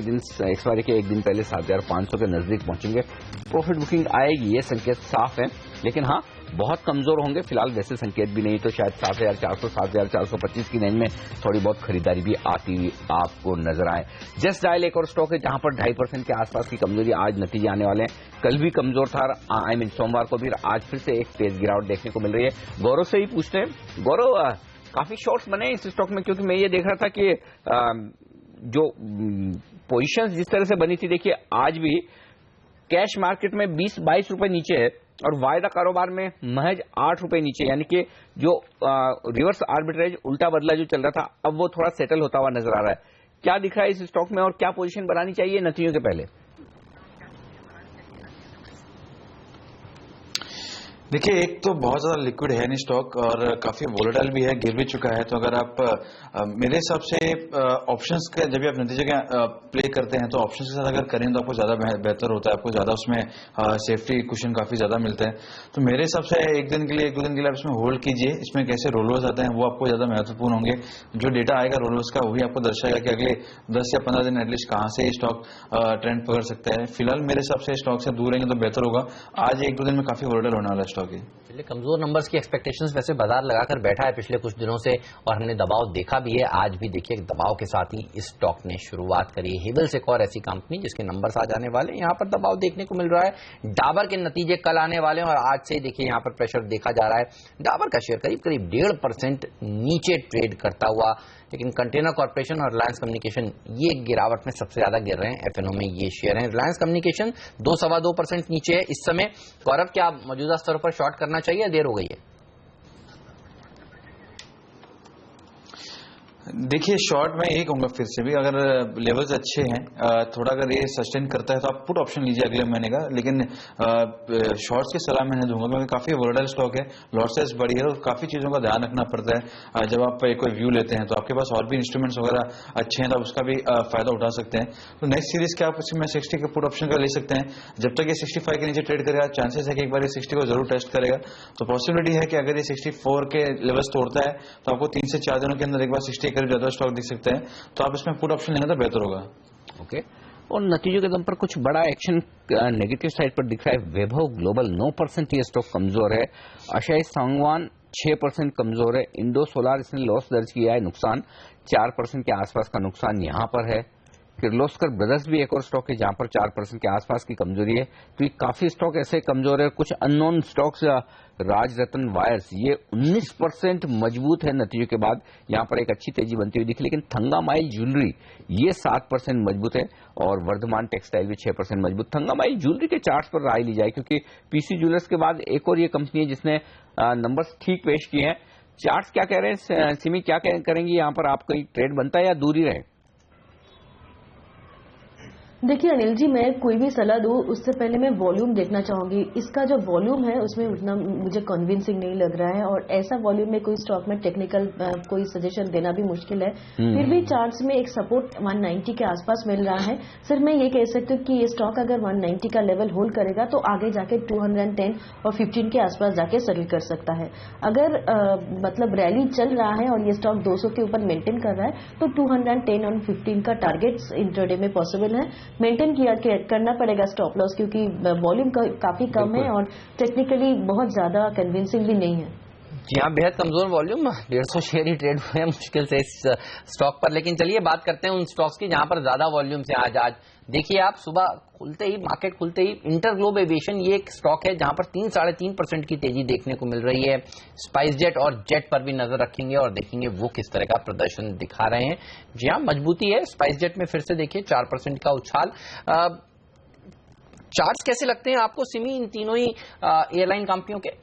एक दिन पहले 7500 के नजदीक पहुंचेंगे, प्रॉफिट बुकिंग आएगी, ये संकेत साफ है। लेकिन हाँ, बहुत कमजोर होंगे फिलहाल, वैसे संकेत भी नहीं, तो शायद 7400, 7425 की रेंज में थोड़ी बहुत खरीदारी भी आती हुई आपको नजर आए। जस्ट डायल एक और स्टॉक है जहां पर 2.5% के आसपास की कमजोरी, आज नतीजे आने वाले हैं। कल भी कमजोर था, सोमवार को भी, आज फिर से एक तेज गिरावट देखने को मिल रही है। गौरव से ही पूछते हैं, गौरव काफी शॉर्ट्स बने इस स्टॉक में, क्योंकि मैं ये देख रहा था कि जो पोजीशंस जिस तरह से बनी थी, देखिए आज भी कैश मार्केट में 20-22 रुपए नीचे है और वायदा कारोबार में महज 8 रुपए नीचे, यानी कि जो रिवर्स आर्बिट्रेज उल्टा बदला जो चल रहा था, अब वो थोड़ा सेटल होता हुआ नजर आ रहा है। क्या दिख रहा है इस स्टॉक में और क्या पोजीशन बनानी चाहिए नतीजों के पहले? देखिए, एक तो बहुत ज्यादा लिक्विड है नहीं स्टॉक और काफी वोलेटाइल भी है, गिर भी चुका है। तो अगर आप मेरे हिसाब से ऑप्शंस का जब भी आप नतीजे का प्ले करते हैं तो ऑप्शंस के साथ अगर करें तो आपको ज्यादा बेहतर होता है, आपको ज्यादा उसमें सेफ्टी कुशन काफी ज्यादा मिलता है। तो मेरे हिसाब से एक दो दिन के लिए आप इसमें होल्ड कीजिए। इसमें कैसे रोलर्स आते हैं वो आपको ज्यादा महत्वपूर्ण होंगे। जो डेटा आएगा रोलर्स का वही आपको दर्शाएगा कि अगले 10 या 15 दिन एटलीस्ट कहां से स्टॉक ट्रेंड पकड़ सकता है। फिलहाल मेरे हिसाब से स्टॉक से दूर रहेंगे तो बेहतर होगा। आज एक दो दिन में काफी वोलेटाइल होने वाला स्टॉक है। पिछले कमजोर नंबर्स की एक्सपेक्टेशंस वैसे बाजार लगाकर बैठा है पिछले कुछ दिनों से और हमने दबाव देखा भी है। आज भी देखिए दबाव के साथ ही इस स्टॉक ने शुरुआत करी है। हेवल्स एक और ऐसी कंपनी जिसके नंबर्स आ जाने वाले, यहाँ पर दबाव देखने को मिल रहा है। डाबर के नतीजे कल आने वाले हैं और आज से देखिए यहाँ पर प्रेशर देखा जा रहा है। डाबर का शेयर करीब करीब 1.5% नीचे ट्रेड करता हुआ, लेकिन कंटेनर कॉर्पोरेशन और रिलायंस कम्युनिकेशन ये गिरावट में सबसे ज्यादा गिर रहे हैं। एफएनओ में ये शेयर हैं। रिलायंस कम्युनिकेशन 2-2.25% नीचे है इस समय। गौरव, क्या मौजूदा स्तर पर शॉर्ट करना चाहिए, देर हो गई है? देखिए, शॉर्ट में यही कहूंगा फिर से भी, अगर लेवल्स अच्छे हैं, थोड़ा अगर ये सस्टेन करता है तो आप पुट ऑप्शन लीजिए अगले महीने का। लेकिन शॉर्ट्स की सलाह मैं नहीं दूंगा क्योंकि काफी वोलेटाइल स्टॉक है, लॉसेस बढ़ी है और काफी चीजों का ध्यान रखना पड़ता है। जब आप कोई व्यू लेते हैं तो आपके पास और भी इंस्ट्रूमेंट्स वगैरह अच्छे हैं तो आप उसका भी फायदा उठा सकते हैं। तो नेक्स्ट सीरीज के आप इसमें 60 के पुट ऑप्शन का ले सकते हैं। जब तक ये 65 के नीचे ट्रेड करेगा, चांसेस है कि एक बार ये 60 को जरूर टेस्ट करेगा। तो पॉसिबिलिटी है कि अगर ये 64 के लेवल्स तोड़ता है तो आपको 3 से 4 दिनों के अंदर एक बार 60 करीब ज्यादा स्टॉक दिख सकते हैं। तो आप इसमें पुट ऑप्शन लेंगे तो बेहतर होगा। ओके, और नतीजों के दम पर कुछ बड़ा एक्शन नेगेटिव साइड पर दिख रहा है। वैभव ग्लोबल 9% ये स्टॉक कमजोर है। आशाई सांगवान 6% कमजोर है। इंडो सोलार इसने लॉस दर्ज किया है, नुकसान 4% के आसपास का नुकसान यहां पर है। किर्लोस्कर ब्रदर्स भी एक और स्टॉक है जहां पर 4% के आसपास की कमजोरी है। तो ये काफी स्टॉक ऐसे कमजोर है। कुछ अननोन स्टॉक्स, राजरत्न वायर्स ये 19% मजबूत है नतीजों के बाद, यहां पर एक अच्छी तेजी बनती हुई दिखी। लेकिन थंगामाइल ज्वेलरी ये 7% मजबूत है और वर्धमान टेक्सटाइल भी 6% मजबूत। थंगामाइल ज्वेलरी के चार्ट्स पर राय ली जाए क्योंकि पीसी ज्वेलर्स के बाद एक और ये कंपनी है जिसने नंबर्स ठीक पेश किए हैं। चार्ट्स क्या कह रहे हैं सिमी, क्या करेंगी यहां पर? आपका ट्रेड बनता है या दूरी रहे? देखिए अनिल जी, मैं कोई भी सलाह दूं उससे पहले मैं वॉल्यूम देखना चाहूंगी। इसका जो वॉल्यूम है उसमें उतना मुझे कन्विंसिंग नहीं लग रहा है और ऐसा वॉल्यूम में कोई स्टॉक में टेक्निकल कोई सजेशन देना भी मुश्किल है। फिर भी चार्ट्स में एक सपोर्ट 190 के आसपास मिल रहा है। सिर्फ मैं ये कह सकती हूँ कि ये स्टॉक अगर 190 का लेवल होल्ड करेगा तो आगे जाके 210 और 15 के आसपास जाके सेटल कर सकता है। अगर मतलब रैली चल रहा है और ये स्टॉक 200 के ऊपर मेंटेन कर रहा है तो 210 और 15 का टारगेट इंट्राडे में पॉसिबल है। मेंटेन करना पड़ेगा स्टॉप लॉस क्योंकि वॉल्यूम काफी कम है और टेक्निकली बहुत ज्यादा कन्विंसिंग भी नहीं है। जी हाँ, बेहद कमजोर वॉल्यूम, 150 शेयर ही ट्रेड हुए हैं मुश्किल से इस स्टॉक पर। लेकिन चलिए बात करते हैं उन स्टॉक्स की जहां पर ज्यादा वॉल्यूम से। आज देखिए आप, सुबह खुलते ही, मार्केट खुलते ही इंटरग्लोब एविएशन ये एक स्टॉक है जहां पर 3-3.5% की तेजी देखने को मिल रही है। स्पाइस जेट और जेट पर भी नजर रखेंगे और देखेंगे वो किस तरह का प्रदर्शन दिखा रहे हैं। जी हाँ, मजबूती है स्पाइस जेट में। फिर से देखिए 4% का उछाल। चार्ट्स कैसे लगते हैं आपको सिमी इन तीनों ही एयरलाइन कंपनियों के?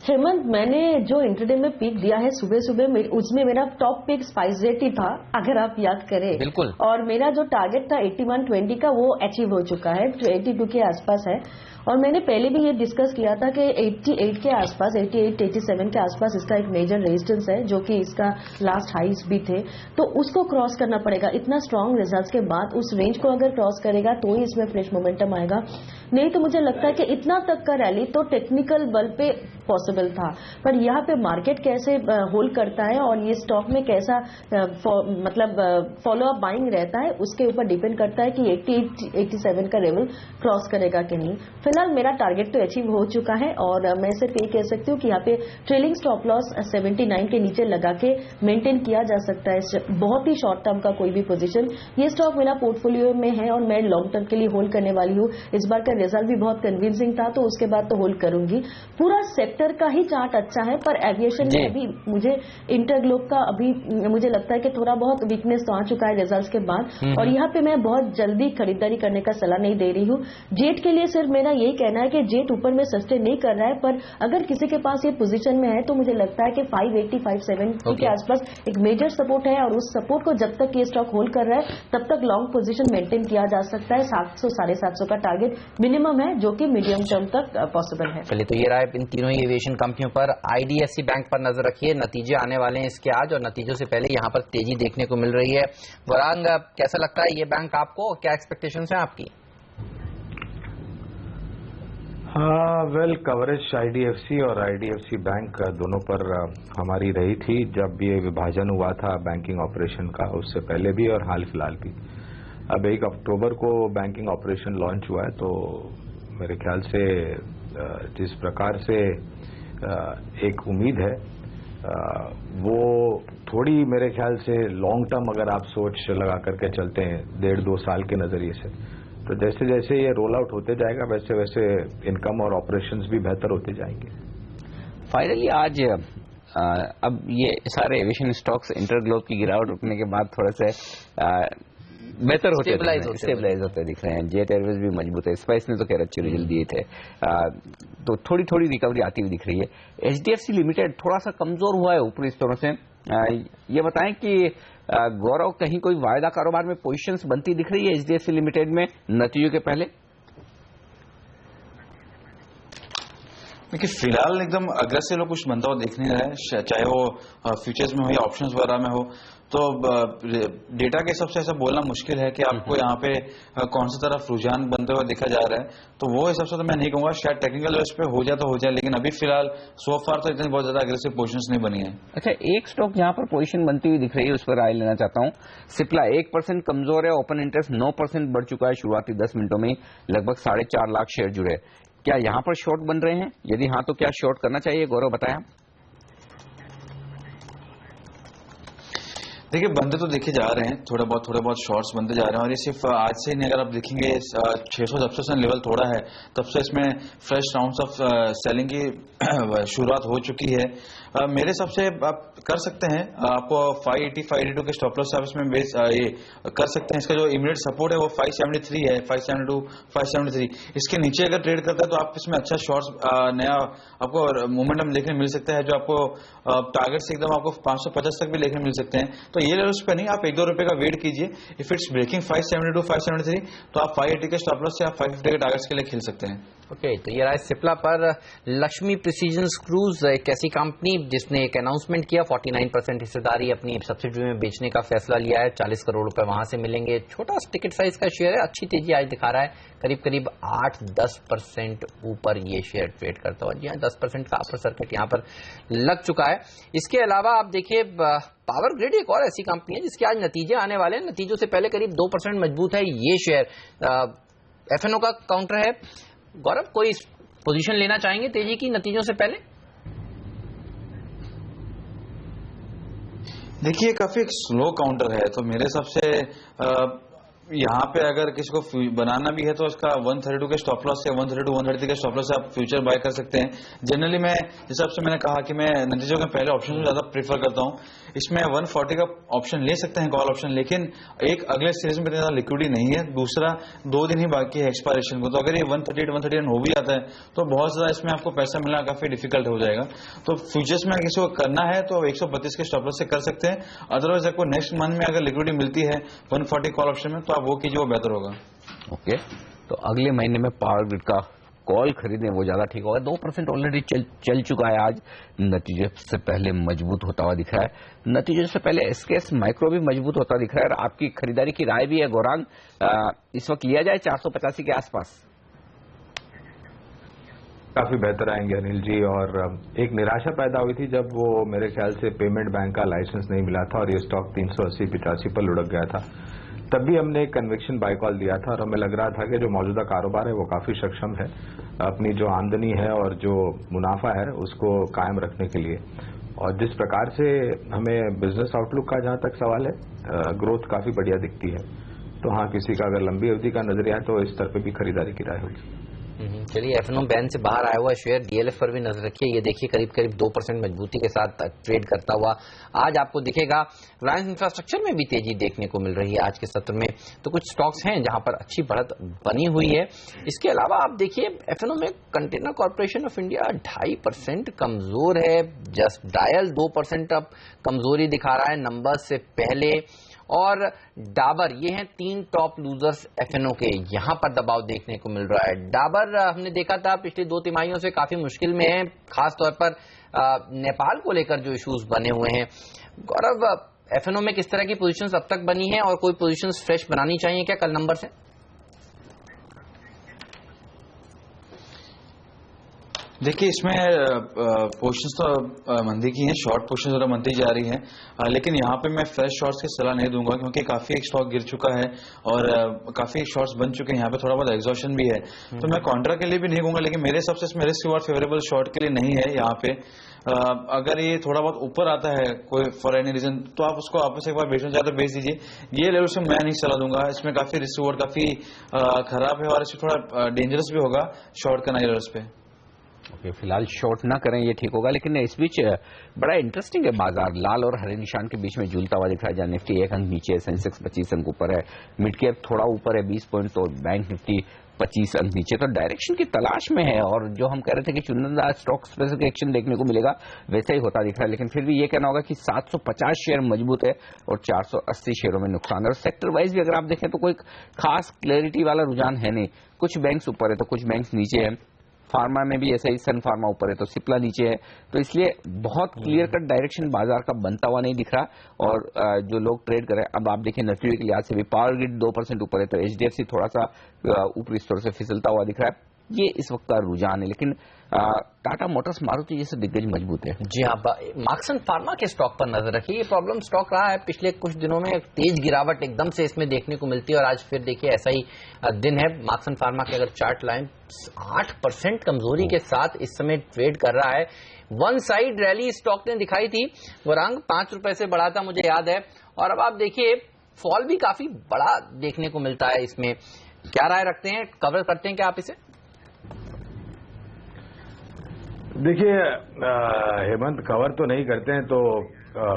हेमंत, मैंने जो इंटरडे में पिक दिया है सुबह सुबह, उसमें मेरा टॉप पिक स्पाइस जेट ही था, अगर आप याद करें। बिल्कुल। और मेरा जो टारगेट था 8120 का वो अचीव हो चुका है, 82 के आसपास है। और मैंने पहले भी ये डिस्कस किया था कि 88 के आसपास, 88-87 के आसपास इसका एक मेजर रेजिस्टेंस है जो कि इसका लास्ट हाइस भी थे, तो उसको क्रॉस करना पड़ेगा। इतना स्ट्रांग रिजल्ट्स के बाद उस रेंज को अगर क्रॉस करेगा तो ही इसमें फ्रेश मोमेंटम आएगा, नहीं तो मुझे लगता है कि इतना तक का रैली तो टेक्निकल बल पे पॉसिबल था। पर यहाँ पे मार्केट कैसे होल्ड करता है और ये स्टॉक में कैसा मतलब फॉलो अप बाइंग रहता है उसके ऊपर डिपेंड करता है कि 88-87 का लेवल क्रॉस करेगा कि नहीं। फिलहाल मेरा टारगेट तो अचीव हो चुका है और मैं सिर्फ ये कह सकती हूँ कि यहाँ पे ट्रेलिंग स्टॉप लॉस 79 के नीचे लगा के मेंटेन किया जा सकता है बहुत ही शॉर्ट टर्म का कोई भी पोजीशन। ये स्टॉक मेरा पोर्टफोलियो में है और मैं लॉन्ग टर्म के लिए होल्ड करने वाली हूँ। इस बार का रिजल्ट भी बहुत कन्विंसिंग था तो उसके बाद तो होल्ड करूंगी। पूरा सेक्टर का ही चार्ट अच्छा है पर एविएशन में अभी मुझे इंटरग्लोब का अभी मुझे लगता है कि थोड़ा बहुत वीकनेस तो आ चुका है रिजल्ट्स के बाद और यहाँ पे मैं बहुत जल्दी खरीदारी करने का सलाह नहीं दे रही हूँ। जेट के लिए सिर्फ मेरा यही कहना है कि जेट ऊपर में सस्टेन नहीं कर रहा है, पर अगर किसी के पास ये पोजीशन में है तो मुझे लगता है कि 580-570 के आसपास एक मेजर सपोर्ट है और उस सपोर्ट को जब तक ये स्टॉक होल्ड कर रहा है तब तक लॉन्ग पोजीशन मेंटेन किया जा सकता है। 700-750 का टारगेट मिनिमम है जो कि मीडियम टर्म तक पॉसिबल है। चलिए, तो ये रहा इन तीनों ही एविएशन कंपनियों पर। आईडीएफसी बैंक पर नजर रखिए, नतीजे आने वाले हैं इसके आज और नतीजों से पहले यहाँ पर तेजी देखने को मिल रही है। वरांग, कैसा लगता है ये बैंक आपको, क्या एक्सपेक्टेशंस हैं आपकी? वेल, कवरेज आईडीएफसी और आईडीएफसी बैंक दोनों पर हमारी रही थी जब ये विभाजन हुआ था बैंकिंग ऑपरेशन का, उससे पहले भी और हाल फिलहाल भी। अब 1 अक्टूबर को बैंकिंग ऑपरेशन लॉन्च हुआ है तो मेरे ख्याल से जिस प्रकार से एक उम्मीद है वो थोड़ी मेरे ख्याल से लॉन्ग टर्म अगर आप सोच लगा करके चलते हैं 1.5-2 साल के नजरिए से, तो जैसे जैसे ये रोल आउट होते जाएगा वैसे वैसे इनकम और ऑपरेशंस भी बेहतर होते जाएंगे। फाइनली आज अब ये सारे एविएशन स्टॉक्स इंटरग्लोब की गिरावट रुकने के बाद थोड़ा से बेहतर होते स्टेबलाइज होते दिख रहे हैं। जेट एयरवेज भी मजबूत है, स्पाइस ने तो खैर अच्छे रिजल्ट दिए थे, तो थोड़ी थोड़ी रिकवरी आती हुई दिख रही है। एचडीएफसी लिमिटेड थोड़ा सा कमजोर हुआ है ऊपरी स्तरों से। ये बताएं कि गौरव, कहीं कोई वायदा कारोबार में पोजीशंस बनती दिख रही है एचडीएफसी लिमिटेड में नतीजों के पहले? देखिए फिलहाल एकदम अग्रेसिव लोग कुछ बनता हुआ देख नहीं रहा है, चाहे वो फ्यूचर्स में हो या ऑप्शंस वगैरह में हो। तो डेटा के हिसाब से ऐसा बोलना मुश्किल है कि आपको यहाँ पे कौन सी तरफ रुझान बनते हुए देखा जा रहा है। तो वो हिसाब से तो मैं नहीं कहूंगा, शायद टेक्निकल लेवल पे हो जाए तो हो जाए, लेकिन अभी फिलहाल सो फार तो इतनी बहुत ज्यादा अग्रेसिव पोजीशंस नहीं बनी है। अच्छा, एक स्टॉक जहां पर पोजीशन बनती हुई दिख रही है उस पर राय लेना चाहता हूं। सिप्ला 1% कमजोर है, ओपन इंटरेस्ट 9% बढ़ चुका है, शुरुआती 10 मिनटों में लगभग 4.5 लाख शेयर जुड़े। क्या यहां पर शॉर्ट बन रहे हैं? यदि हाँ तो क्या शॉर्ट करना चाहिए? गौरव बताया। देखिए बनते तो देखे जा रहे हैं, थोड़े बहुत शॉर्ट्स बनते जा रहे हैं, और ये सिर्फ आज से नहीं, अगर आप देखेंगे 600 लेवल थोड़ा है तब से इसमें फ्रेश राउंड्स ऑफ सेलिंग की शुरुआत हो चुकी है। मेरे हिसाब से आप कर सकते हैं, आपको 580 582 के स्टॉप लॉस आप इसमें बेस ये कर सकते हैं। इसका जो इमीडिएट सपोर्ट है वो 573 है, 572 573। इसके नीचे अगर ट्रेड करता है तो आप इसमें अच्छा शॉर्ट्स नया आपको मोमेंटम देखने मिल सकता है, जो आपको टारगेट से एकदम आपको 550 तक भी देखने मिल सकते हैं। तो ये लेवल्स पे नहीं, आप 1-2 रुपए का वेट कीजिए। इफ इट्स ब्रेकिंग 572 573 तो आप 580 के स्टॉप लॉस से आप 550 के टारगेट्स के लिए खेल सकते हैं। ओके, तो ये रहा सिप्ला पर। लक्ष्मी प्रिसीजन स्क्रूज एक ऐसी कंपनी जिसने एक अनाउंसमेंट किया, 49% हिस्सेदारी अपनी सब्सिडरी में बेचने का फैसला लिया है। 40 करोड़ रुपए वहां से मिलेंगे। छोटा टिकट साइज का शेयर है, अच्छी तेजी आज दिखा रहा है, करीब 8-10% ऊपर ये शेयर ट्रेड करता हुआ। जी हाँ, 10% का अपर सर्किट यहाँ पर लग चुका है। इसके अलावा आप देखिए पावर ग्रिड एक और ऐसी कंपनी है जिसके आज नतीजे आने वाले हैं। नतीजों से पहले करीब 2% मजबूत है ये शेयर। एफएनओ का काउंटर है। गौरव, कोई पोजीशन लेना चाहेंगे तेजी की नतीजों से पहले? देखिए काफी एक स्लो काउंटर है, तो मेरे हिसाब से यहाँ पे अगर किसी को बनाना भी है तो उसका 132 के स्टॉप लॉस या 132 133 के स्टॉप लॉस से आप फ्यूचर बाय कर सकते हैं। जनरली मैं जिस हिसाब से मैंने कहा कि मैं नतीजों के पहले ऑप्शन ज्यादा प्रीफर करता हूँ। इसमें 140 का ऑप्शन ले सकते हैं, कॉल ऑप्शन, लेकिन एक अगले सीरीज में इतना ज्यादा लिक्विडिटी नहीं है, दूसरा 2 दिन ही बाकी है एक्सपायरेशन को। तो अगर ये 138 139 हो भी जाता है तो बहुत ज्यादा इसमें आपको पैसा मिलना काफी डिफिकल्ट हो जाएगा। तो फ्यूचर्स में किसी को करना है तो 132 के स्टॉप लॉस से कर सकते हैं। अदरवाइज आपको नेक्स्ट मंथ में अगर लिक्विडिटी मिलती है 140 कॉल ऑप्शन में तो आप वो कीजिए, वो बेहतर होगा। ओके, तो अगले महीने में पावर ग्रिड का कॉल खरीदें, वो ज्यादा ठीक होगा। 2% ऑलरेडी चल चुका है, आज नतीजे से पहले मजबूत होता हुआ दिख रहा है। नतीजे से पहले एसकेएस माइक्रो भी मजबूत होता दिख रहा है। और आपकी खरीदारी की राय भी है गौरांग, इस वक्त लिया जाए 485 के आसपास? काफी बेहतर आएंगे अनिल जी। और एक निराशा पैदा हुई थी जब वो मेरे ख्याल से पेमेंट बैंक का लाइसेंस नहीं मिला था और ये स्टॉक 380-85 पर लुढ़क गया था। तब भी हमने एक कन्विक्शन बाय कॉल दिया था और हमें लग रहा था कि जो मौजूदा कारोबार है वो काफी सक्षम है अपनी जो आमदनी है और जो मुनाफा है उसको कायम रखने के लिए। और जिस प्रकार से हमें बिजनेस आउटलुक का जहां तक सवाल है, ग्रोथ काफी बढ़िया दिखती है। तो हाँ, किसी का अगर लंबी अवधि का नजरिया है तो इस तरह पे भी खरीदारी की राय होगी। चलिए, एफएनओ बैन से बाहर आया हुआ शेयर डीएलएफ पर भी नजर रखिए। ये देखिए करीब 2% मजबूती के साथ ट्रेड करता हुआ आज आपको दिखेगा। रिलायंस इंफ्रास्ट्रक्चर में भी तेजी देखने को मिल रही है आज के सत्र में। तो कुछ स्टॉक्स हैं जहां पर अच्छी बढ़त बनी हुई है। इसके अलावा आप देखिए एफएनओ में कंटेनर कॉर्पोरेशन ऑफ इंडिया 2.5% कमजोर है। जस्ट डायल 2% अब कमजोरी दिखा रहा है नंबर्स से पहले। और डाबर, ये हैं 3 टॉप लूजर्स एफएनओ के, यहां पर दबाव देखने को मिल रहा है। डाबर हमने देखा था पिछली 2 तिमाहियों से काफी मुश्किल में है, खासतौर पर नेपाल को लेकर जो इश्यूज बने हुए हैं। गौरव, एफएनओ में किस तरह की पोजीशंस अब तक बनी है और कोई पोजीशंस फ्रेश बनानी चाहिए क्या कल नंबर से? देखिए इसमें पोजीशंस तो मंदी की हैं, शॉर्ट पोजीशंस जरा मंदी जा रही हैं, लेकिन यहाँ पे मैं फ्रेश शॉर्ट्स की सलाह नहीं दूंगा क्योंकि काफी एक स्टॉक गिर चुका है और काफी शॉर्ट्स बन चुके हैं। यहाँ पे थोड़ा बहुत एग्जॉशन भी है, तो मैं कॉन्ट्रा के लिए भी नहीं कहूंगा, लेकिन मेरे हिसाब से इसमें रिस्क रिवॉर्ड फेवरेबल शॉर्ट के लिए नहीं है। यहाँ पे अगर ये थोड़ा बहुत ऊपर आता है कोई फॉर एनी रीजन तो आप उसको वापस एक बार बेचना चाहते तो बेच दीजिए। ये लेवल से मैं नहीं सलाह दूंगा, इसमें काफी रिस्क रिवॉर्ड काफी खराब है और इसमें थोड़ा डेंजरस भी होगा शॉर्ट करना लेवल्स पे। ओके, फिलहाल शॉर्ट ना करें, ये ठीक होगा। लेकिन इस बीच बड़ा इंटरेस्टिंग है बाजार, लाल और हरे निशान के बीच में झूलता हुआ दिख रहा है। जहां निफ्टी 1 अंक नीचे है, सेंसेक्स 25 अंक ऊपर है, मिड कैप थोड़ा ऊपर है 20 पॉइंट, तो बैंक निफ्टी 25 अंक नीचे। तो डायरेक्शन की तलाश में है और जो हम कह रहे थे कि चुनिंदा स्टॉक स्पेसिफिक एक्शन देखने को मिलेगा वैसा ही होता दिख रहा है। लेकिन फिर भी ये कहना होगा कि 750 शेयर मजबूत है और 480 शेयरों में नुकसान है। और सेक्टर वाइज भी अगर आप देखें तो कोई खास क्लैरिटी वाला रुझान है नहीं, कुछ बैंक्स ऊपर है तो कुछ बैंक्स नीचे है। फार्मा में भी ऐसा ही, सन फार्मा ऊपर है तो सिप्ला नीचे है, तो इसलिए बहुत क्लियर कट डायरेक्शन बाजार का बनता हुआ नहीं दिख रहा। और जो लोग ट्रेड कर रहे हैं, अब आप देखिए नतीजे के लिहाज से भी पावर ग्रिड 2% ऊपर है, तो एचडीएफसी थोड़ा सा ऊपरी स्तर से फिसलता हुआ दिख रहा है। ये इस वक्त का रुझान है, लेकिन टाटा मोटर्स, मारुति जैसे दिग्गज मजबूत है। जी हाँ, मार्क्सन फार्मा के स्टॉक पर नजर रखिए। ये प्रॉब्लम स्टॉक रहा है पिछले कुछ दिनों में, तेज गिरावट एकदम से इसमें देखने को मिलती है और आज फिर देखिए ऐसा ही दिन है। मार्क्सन फार्मा के अगर चार्ट लाइन 8% कमजोरी के साथ इस समय ट्रेड कर रहा है। वन साइड रैली स्टॉक ने दिखाई थी, वरांग 5 रुपए से बढ़ा था, मुझे याद है, और अब आप देखिए फॉल भी काफी बड़ा देखने को मिलता है इसमें। क्या राय रखते हैं, कवर करते हैं क्या आप इसे? देखिए हेमंत, कवर तो नहीं करते हैं तो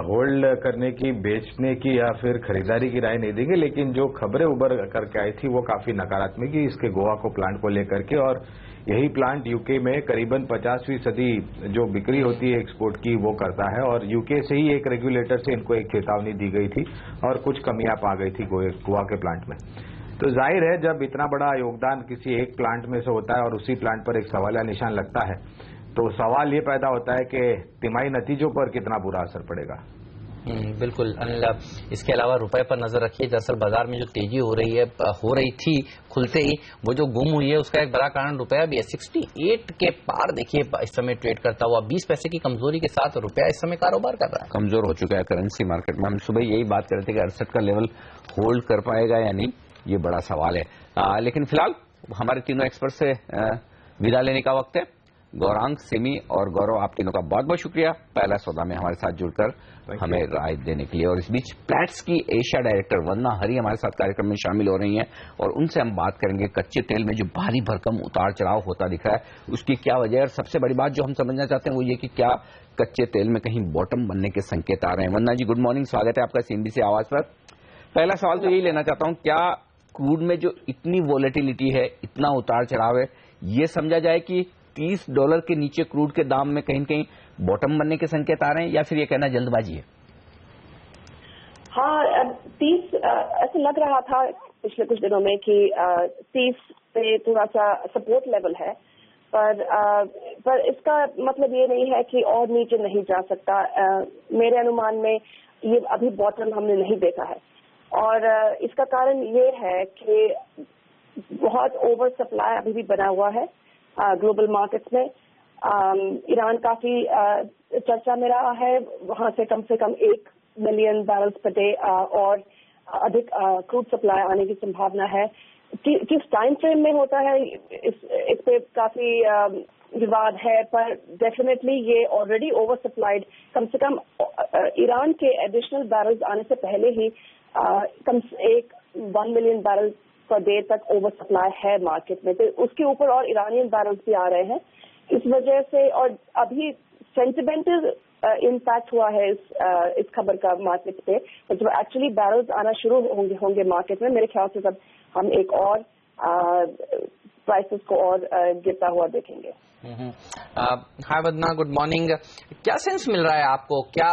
होल्ड करने की, बेचने की या फिर खरीदारी की राय नहीं देंगे, लेकिन जो खबरें उभर करके आई थी वो काफी नकारात्मक ही इसके गोवा को प्लांट को लेकर के। और यही प्लांट यूके में करीबन 50% जो बिक्री होती है एक्सपोर्ट की वो करता है, और यूके से ही एक रेगुलेटर से इनको एक चेतावनी दी गई थी और कुछ कमियां पा गई थी गोवा के प्लांट में। तो जाहिर है जब इतना बड़ा योगदान किसी एक प्लांट में से होता है और उसी प्लांट पर एक सवालिया निशान लगता है, तो सवाल ये पैदा होता है कि तिमाही नतीजों पर कितना बुरा असर पड़ेगा। बिल्कुल अनिल, इसके अलावा रुपए पर नजर रखिए। दरअसल बाजार में जो तेजी हो रही थी खुलते ही, वो जो गुम हुई है उसका एक बड़ा कारण रुपया भी है। 68 के पार देखिए इस समय ट्रेड करता हुआ, 20 पैसे की कमजोरी के साथ रुपया इस समय कारोबार कर रहा है, कमजोर हो चुका है करेंसी मार्केट में। हम सुबह यही बात कर रहे थे कि 68 का लेवल होल्ड कर पाएगा या नहीं, ये बड़ा सवाल है। लेकिन फिलहाल हमारे तीनों एक्सपर्ट से विदा लेने का वक्त है। गौरांग, सिमी और गौरव, आप तीनों का बहुत बहुत शुक्रिया पहला सौदा में हमारे साथ जुड़कर हमें राय देने के लिए। और इस बीच प्लैट्स की एशिया डायरेक्टर वंदना हरी हमारे साथ कार्यक्रम में शामिल हो रही हैं और उनसे हम बात करेंगे कच्चे तेल में जो भारी भरकम उतार चढ़ाव होता दिख रहा है उसकी क्या वजह है। और सबसे बड़ी बात जो हम समझना चाहते हैं वो ये कि क्या कच्चे तेल में कहीं बॉटम बनने के संकेत आ रहे हैं। वंदना जी, गुड मॉर्निंग, स्वागत है आपका सीएनबीसी आवाज पर। पहला सवाल तो यही लेना चाहता हूं, क्या क्रूड में जो इतनी वॉलेटिलिटी है, इतना उतार चढ़ाव है, ये समझा जाए कि $30 के नीचे क्रूड के दाम में कहीं कहीं बॉटम बनने के संकेत आ रहे हैं, या फिर ये कहना जल्दबाजी है? हाँ, 30 ऐसा लग रहा था पिछले कुछ दिनों में कि 30 पे थोड़ा सा सपोर्ट लेवल है, पर इसका मतलब ये नहीं है कि और नीचे नहीं जा सकता। मेरे अनुमान में ये अभी बॉटम हमने नहीं देखा है, और इसका कारण ये है कि बहुत ओवर सप्लाई अभी भी बना हुआ है ग्लोबल मार्केट्स में। ईरान काफी चर्चा में रहा है, वहां से कम 1 मिलियन बैरल्स पर डे और अधिक क्रूड सप्लाई आने की संभावना है। किस टाइम फ्रेम में होता है इस पे काफी विवाद है, पर डेफिनेटली ये ऑलरेडी ओवर सप्लाइड, कम से कम ईरान के एडिशनल बैरल्स आने से पहले ही कम से 1 मिलियन बैरल पर डे तक ओवर सप्लाई है मार्केट में। तो उसके ऊपर और ईरानियन बैरल्स भी आ रहे हैं इस वजह से, और अभी सेंटिमेंटल इम्पैक्ट हुआ है इस खबर का मार्केट पे। तो जब एक्चुअली बैरल्स आना शुरू होंगे मार्केट में, मेरे ख्याल से तब हम एक और प्राइसेस को और गिरता हुआ देखेंगे। हाय वंदना, गुड मॉर्निंग। क्या सेंस मिल रहा है आपको, क्या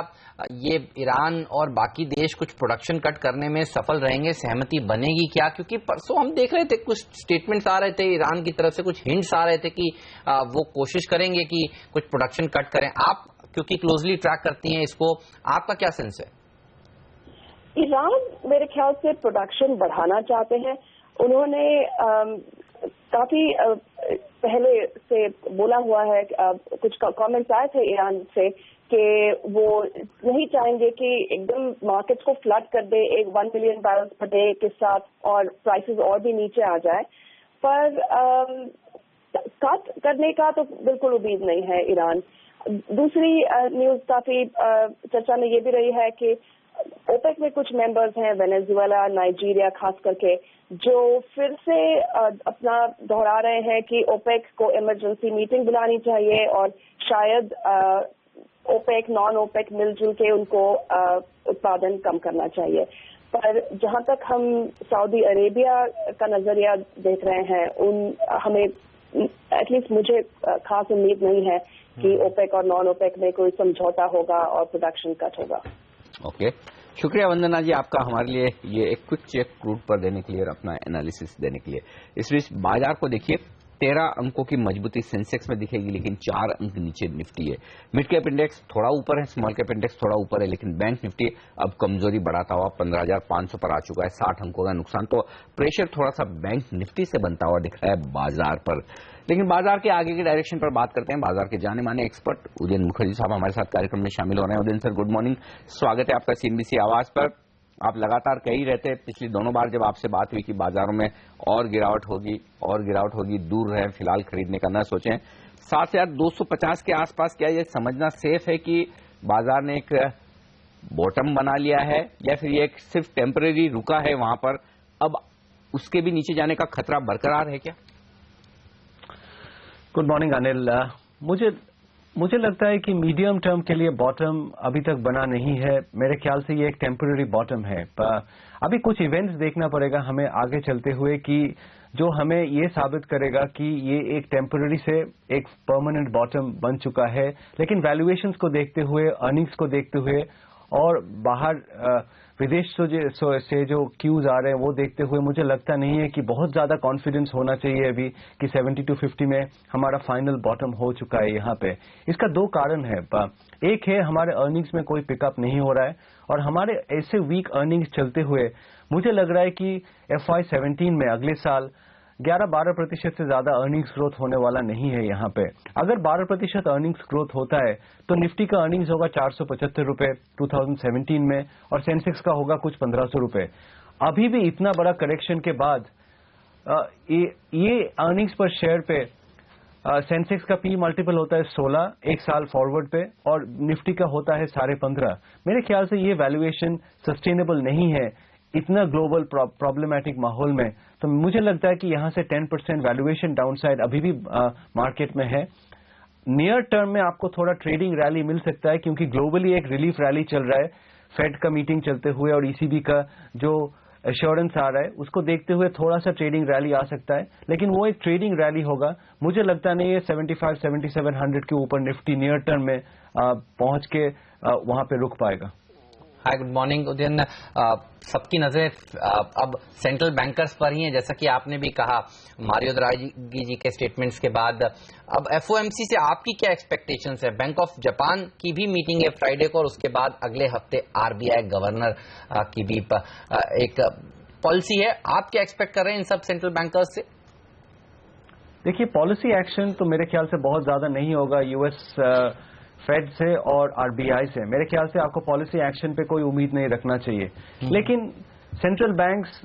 ये ईरान और बाकी देश कुछ प्रोडक्शन कट करने में सफल रहेंगे, सहमति बनेगी क्या? क्योंकि परसों हम देख रहे थे कुछ स्टेटमेंट्स आ रहे थे ईरान की तरफ से, कुछ हिंट्स आ रहे थे कि वो कोशिश करेंगे कि कुछ प्रोडक्शन कट करें। आप क्योंकि क्लोजली ट्रैक करती हैं इसको, आपका क्या सेंस है? ईरान मेरे ख्याल से प्रोडक्शन बढ़ाना चाहते हैं। उन्होंने काफी पहले से बोला हुआ है, कुछ कमेंट्स आए थे ईरान से कि वो नहीं चाहेंगे कि एकदम मार्केट्स को फ्लड कर दे 1 मिलियन बैरल्स पर डे के साथ और प्राइसेस और भी नीचे आ जाए, पर कट करने का तो बिल्कुल उम्मीद नहीं है ईरान। दूसरी न्यूज काफी चर्चा में ये भी रही है कि ओपेक में कुछ मेंबर्स हैं, वेनेजुएला, नाइजीरिया खास करके, जो फिर से अपना दोहरा रहे हैं कि ओपेक को इमरजेंसी मीटिंग बुलानी चाहिए और शायद ओपेक नॉन ओपेक मिलजुल के उनको उत्पादन कम करना चाहिए। पर जहां तक हम सऊदी अरेबिया का नजरिया देख रहे हैं, हमें एटलीस्ट मुझे खास उम्मीद नहीं है कि ओपेक और नॉन ओपेक में कोई समझौता होगा और प्रोडक्शन कट होगा। ओके, शुक्रिया वंदना जी आपका हमारे लिए ये एक क्विक चेक क्रूड पर देने के लिए और अपना एनालिसिस देने के लिए। इस बीच बाजार को देखिए, 13 अंकों की मजबूती सेंसेक्स में दिखेगी, लेकिन 4 अंक नीचे निफ्टी है। मिड कैप इंडेक्स थोड़ा ऊपर है, स्मॉल कैप इंडेक्स थोड़ा ऊपर है, लेकिन बैंक निफ्टी अब कमजोरी बढ़ाता हुआ 15,500 पर आ चुका है, 60 अंकों का नुकसान। तो प्रेशर थोड़ा सा बैंक निफ्टी से बनता हुआ दिख रहा है बाजार पर। लेकिन बाजार के आगे की डायरेक्शन पर बात करते हैं। बाजार के जाने माने एक्सपर्ट उदयन मुखर्जी साहब हमारे साथ कार्यक्रम में शामिल हो रहे हैं। उदयन सर, गुड मॉर्निंग, स्वागत है आपका CNBC आवाज पर। आप लगातार कह ही रहते हैं, पिछली दोनों बार जब आपसे बात हुई कि बाजारों में और गिरावट होगी, दूर रहें, फिलहाल खरीदने का न सोचें। 7,250 के आसपास क्या ये समझना सेफ है कि बाजार ने एक बॉटम बना लिया है, या फिर ये एक सिर्फ टेम्परेरी रुका है वहां पर, अब उसके भी नीचे जाने का खतरा बरकरार है क्या? Good morning Anil. मुझे लगता है कि मीडियम टर्म के लिए बॉटम अभी तक बना नहीं है। मेरे ख्याल से ये एक टेम्पररी बॉटम है। अभी कुछ इवेंट्स देखना पड़ेगा हमें आगे चलते हुए कि जो हमें ये साबित करेगा कि ये एक टेम्पररी से एक परमानेंट बॉटम बन चुका है। लेकिन वैल्यूएशंस को देखते हुए, अर्निंग्स को देखते हुए और बाहर विदेश से जो क्यूज आ रहे हैं वो देखते हुए मुझे लगता नहीं है कि बहुत ज्यादा कॉन्फिडेंस होना चाहिए अभी कि 70-50 में हमारा फाइनल बॉटम हो चुका है यहाँ पे। इसका दो कारण है। एक है हमारे अर्निंग्स में कोई पिकअप नहीं हो रहा है, और हमारे ऐसे वीक अर्निंग्स चलते हुए मुझे लग रहा है कि FY17 में अगले साल 11-12% से ज्यादा अर्निंग्स ग्रोथ होने वाला नहीं है यहाँ पे। अगर 12% अर्निंग्स ग्रोथ होता है तो निफ्टी का अर्निंग्स होगा 475 रुपए 2017 में, और सेंसेक्स का होगा कुछ 1500 रुपए। अभी भी इतना बड़ा करेक्शन के बाद ये अर्निंग्स पर शेयर पे सेंसेक्स का P मल्टीपल होता है 16 एक साल फॉरवर्ड पे, और निफ्टी का होता है 15.5। मेरे ख्याल से ये वैल्यूएशन सस्टेनेबल नहीं है इतना ग्लोबल प्रॉब्लमैटिक माहौल में। तो मुझे लगता है कि यहां से 10% वैल्यूएशन डाउनसाइड अभी भी मार्केट में है। नियर टर्म में आपको थोड़ा ट्रेडिंग रैली मिल सकता है, क्योंकि ग्लोबली एक रिलीफ रैली चल रहा है फेड का मीटिंग चलते हुए, और ECB का जो एश्योरेंस आ रहा है उसको देखते हुए थोड़ा सा ट्रेडिंग रैली आ सकता है, लेकिन वो एक ट्रेडिंग रैली होगा। मुझे लगता नहीं है 75-7700 के ऊपर निफ्टी नियर टर्म में पहुंच के वहां पे रुक पाएगा। हाय, गुड मॉर्निंग उदयन। सबकी नजरें अब सेंट्रल बैंकर्स पर ही हैं, जैसा कि आपने भी कहा मारियो द्रागी जी के स्टेटमेंट्स के बाद। अब FOMC से आपकी क्या एक्सपेक्टेशंस है? बैंक ऑफ जापान की भी मीटिंग है फ्राइडे को, और उसके बाद अगले हफ्ते RBI गवर्नर की भी एक पॉलिसी है। आप क्या एक्सपेक्ट कर रहे हैं इन सब सेंट्रल बैंकर्स से? देखिए, पॉलिसी एक्शन तो मेरे ख्याल से बहुत ज्यादा नहीं होगा US फेड से और RBI से। मेरे ख्याल से आपको पॉलिसी एक्शन पे कोई उम्मीद नहीं रखना चाहिए। लेकिन सेंट्रल बैंक्स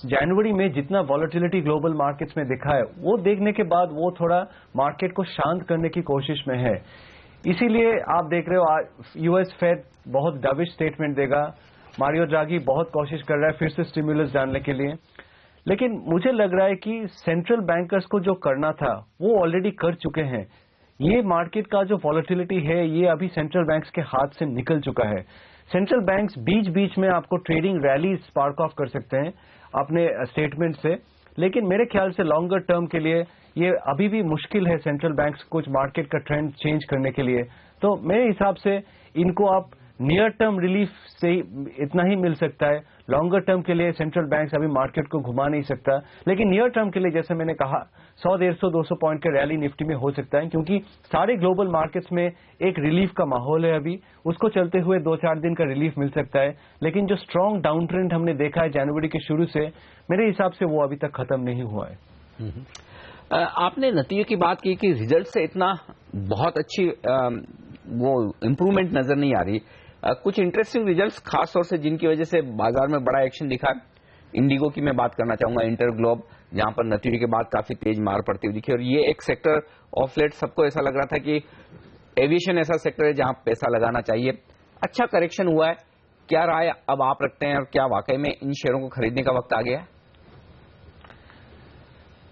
जनवरी में जितना वॉलेटिलिटी ग्लोबल मार्केट्स में दिखा है वो देखने के बाद वो थोड़ा मार्केट को शांत करने की कोशिश में है। इसीलिए आप देख रहे हो US फेड बहुत डविश स्टेटमेंट देगा, मारियो ड्रागी बहुत कोशिश कर रहा है फिर से स्टिमुलस डालने के लिए। लेकिन मुझे लग रहा है कि सेंट्रल बैंकर्स को जो करना था वो ऑलरेडी कर चुके हैं। ये मार्केट का जो वॉलेटिलिटी है ये अभी सेंट्रल बैंक्स के हाथ से निकल चुका है। सेंट्रल बैंक्स बीच बीच में आपको ट्रेडिंग रैली स्पार्क ऑफ कर सकते हैं अपने स्टेटमेंट से, लेकिन मेरे ख्याल से लॉन्गर टर्म के लिए ये अभी भी मुश्किल है सेंट्रल बैंक्स कुछ मार्केट का ट्रेंड चेंज करने के लिए। तो मेरे हिसाब से इनको आप नियर टर्म रिलीफ से इतना ही मिल सकता है। लॉन्गर टर्म के लिए सेंट्रल बैंक्स अभी मार्केट को घुमा नहीं सकता, लेकिन नियर टर्म के लिए जैसे मैंने कहा 100-150-200 पॉइंट का रैली निफ्टी में हो सकता है, क्योंकि सारे ग्लोबल मार्केट्स में एक रिलीफ का माहौल है अभी। उसको चलते हुए 2-4 दिन का रिलीफ मिल सकता है, लेकिन जो स्ट्रांग डाउन ट्रेंड हमने देखा है जनवरी के शुरू से, मेरे हिसाब से वो अभी तक खत्म नहीं हुआ है। आपने नतीजों की बात की कि रिजल्ट से इतना बहुत अच्छी वो इम्प्रूवमेंट नजर नहीं आ रही। कुछ इंटरेस्टिंग रिजल्ट्स खास तौर से जिनकी वजह से बाजार में बड़ा एक्शन दिखा। इंडिगो की मैं बात करना चाहूंगा, इंटरग्लोब, जहां पर नतीजों के बाद काफी तेज मार पड़ती हुई दिखी, और ये एक सेक्टर ऑफ लेट सबको ऐसा लग रहा था कि एविएशन ऐसा सेक्टर है जहां पैसा लगाना चाहिए। अच्छा करेक्शन हुआ है, क्या राय अब आप रखते हैं, और क्या वाकई में इन शेयरों को खरीदने का वक्त आ गया है?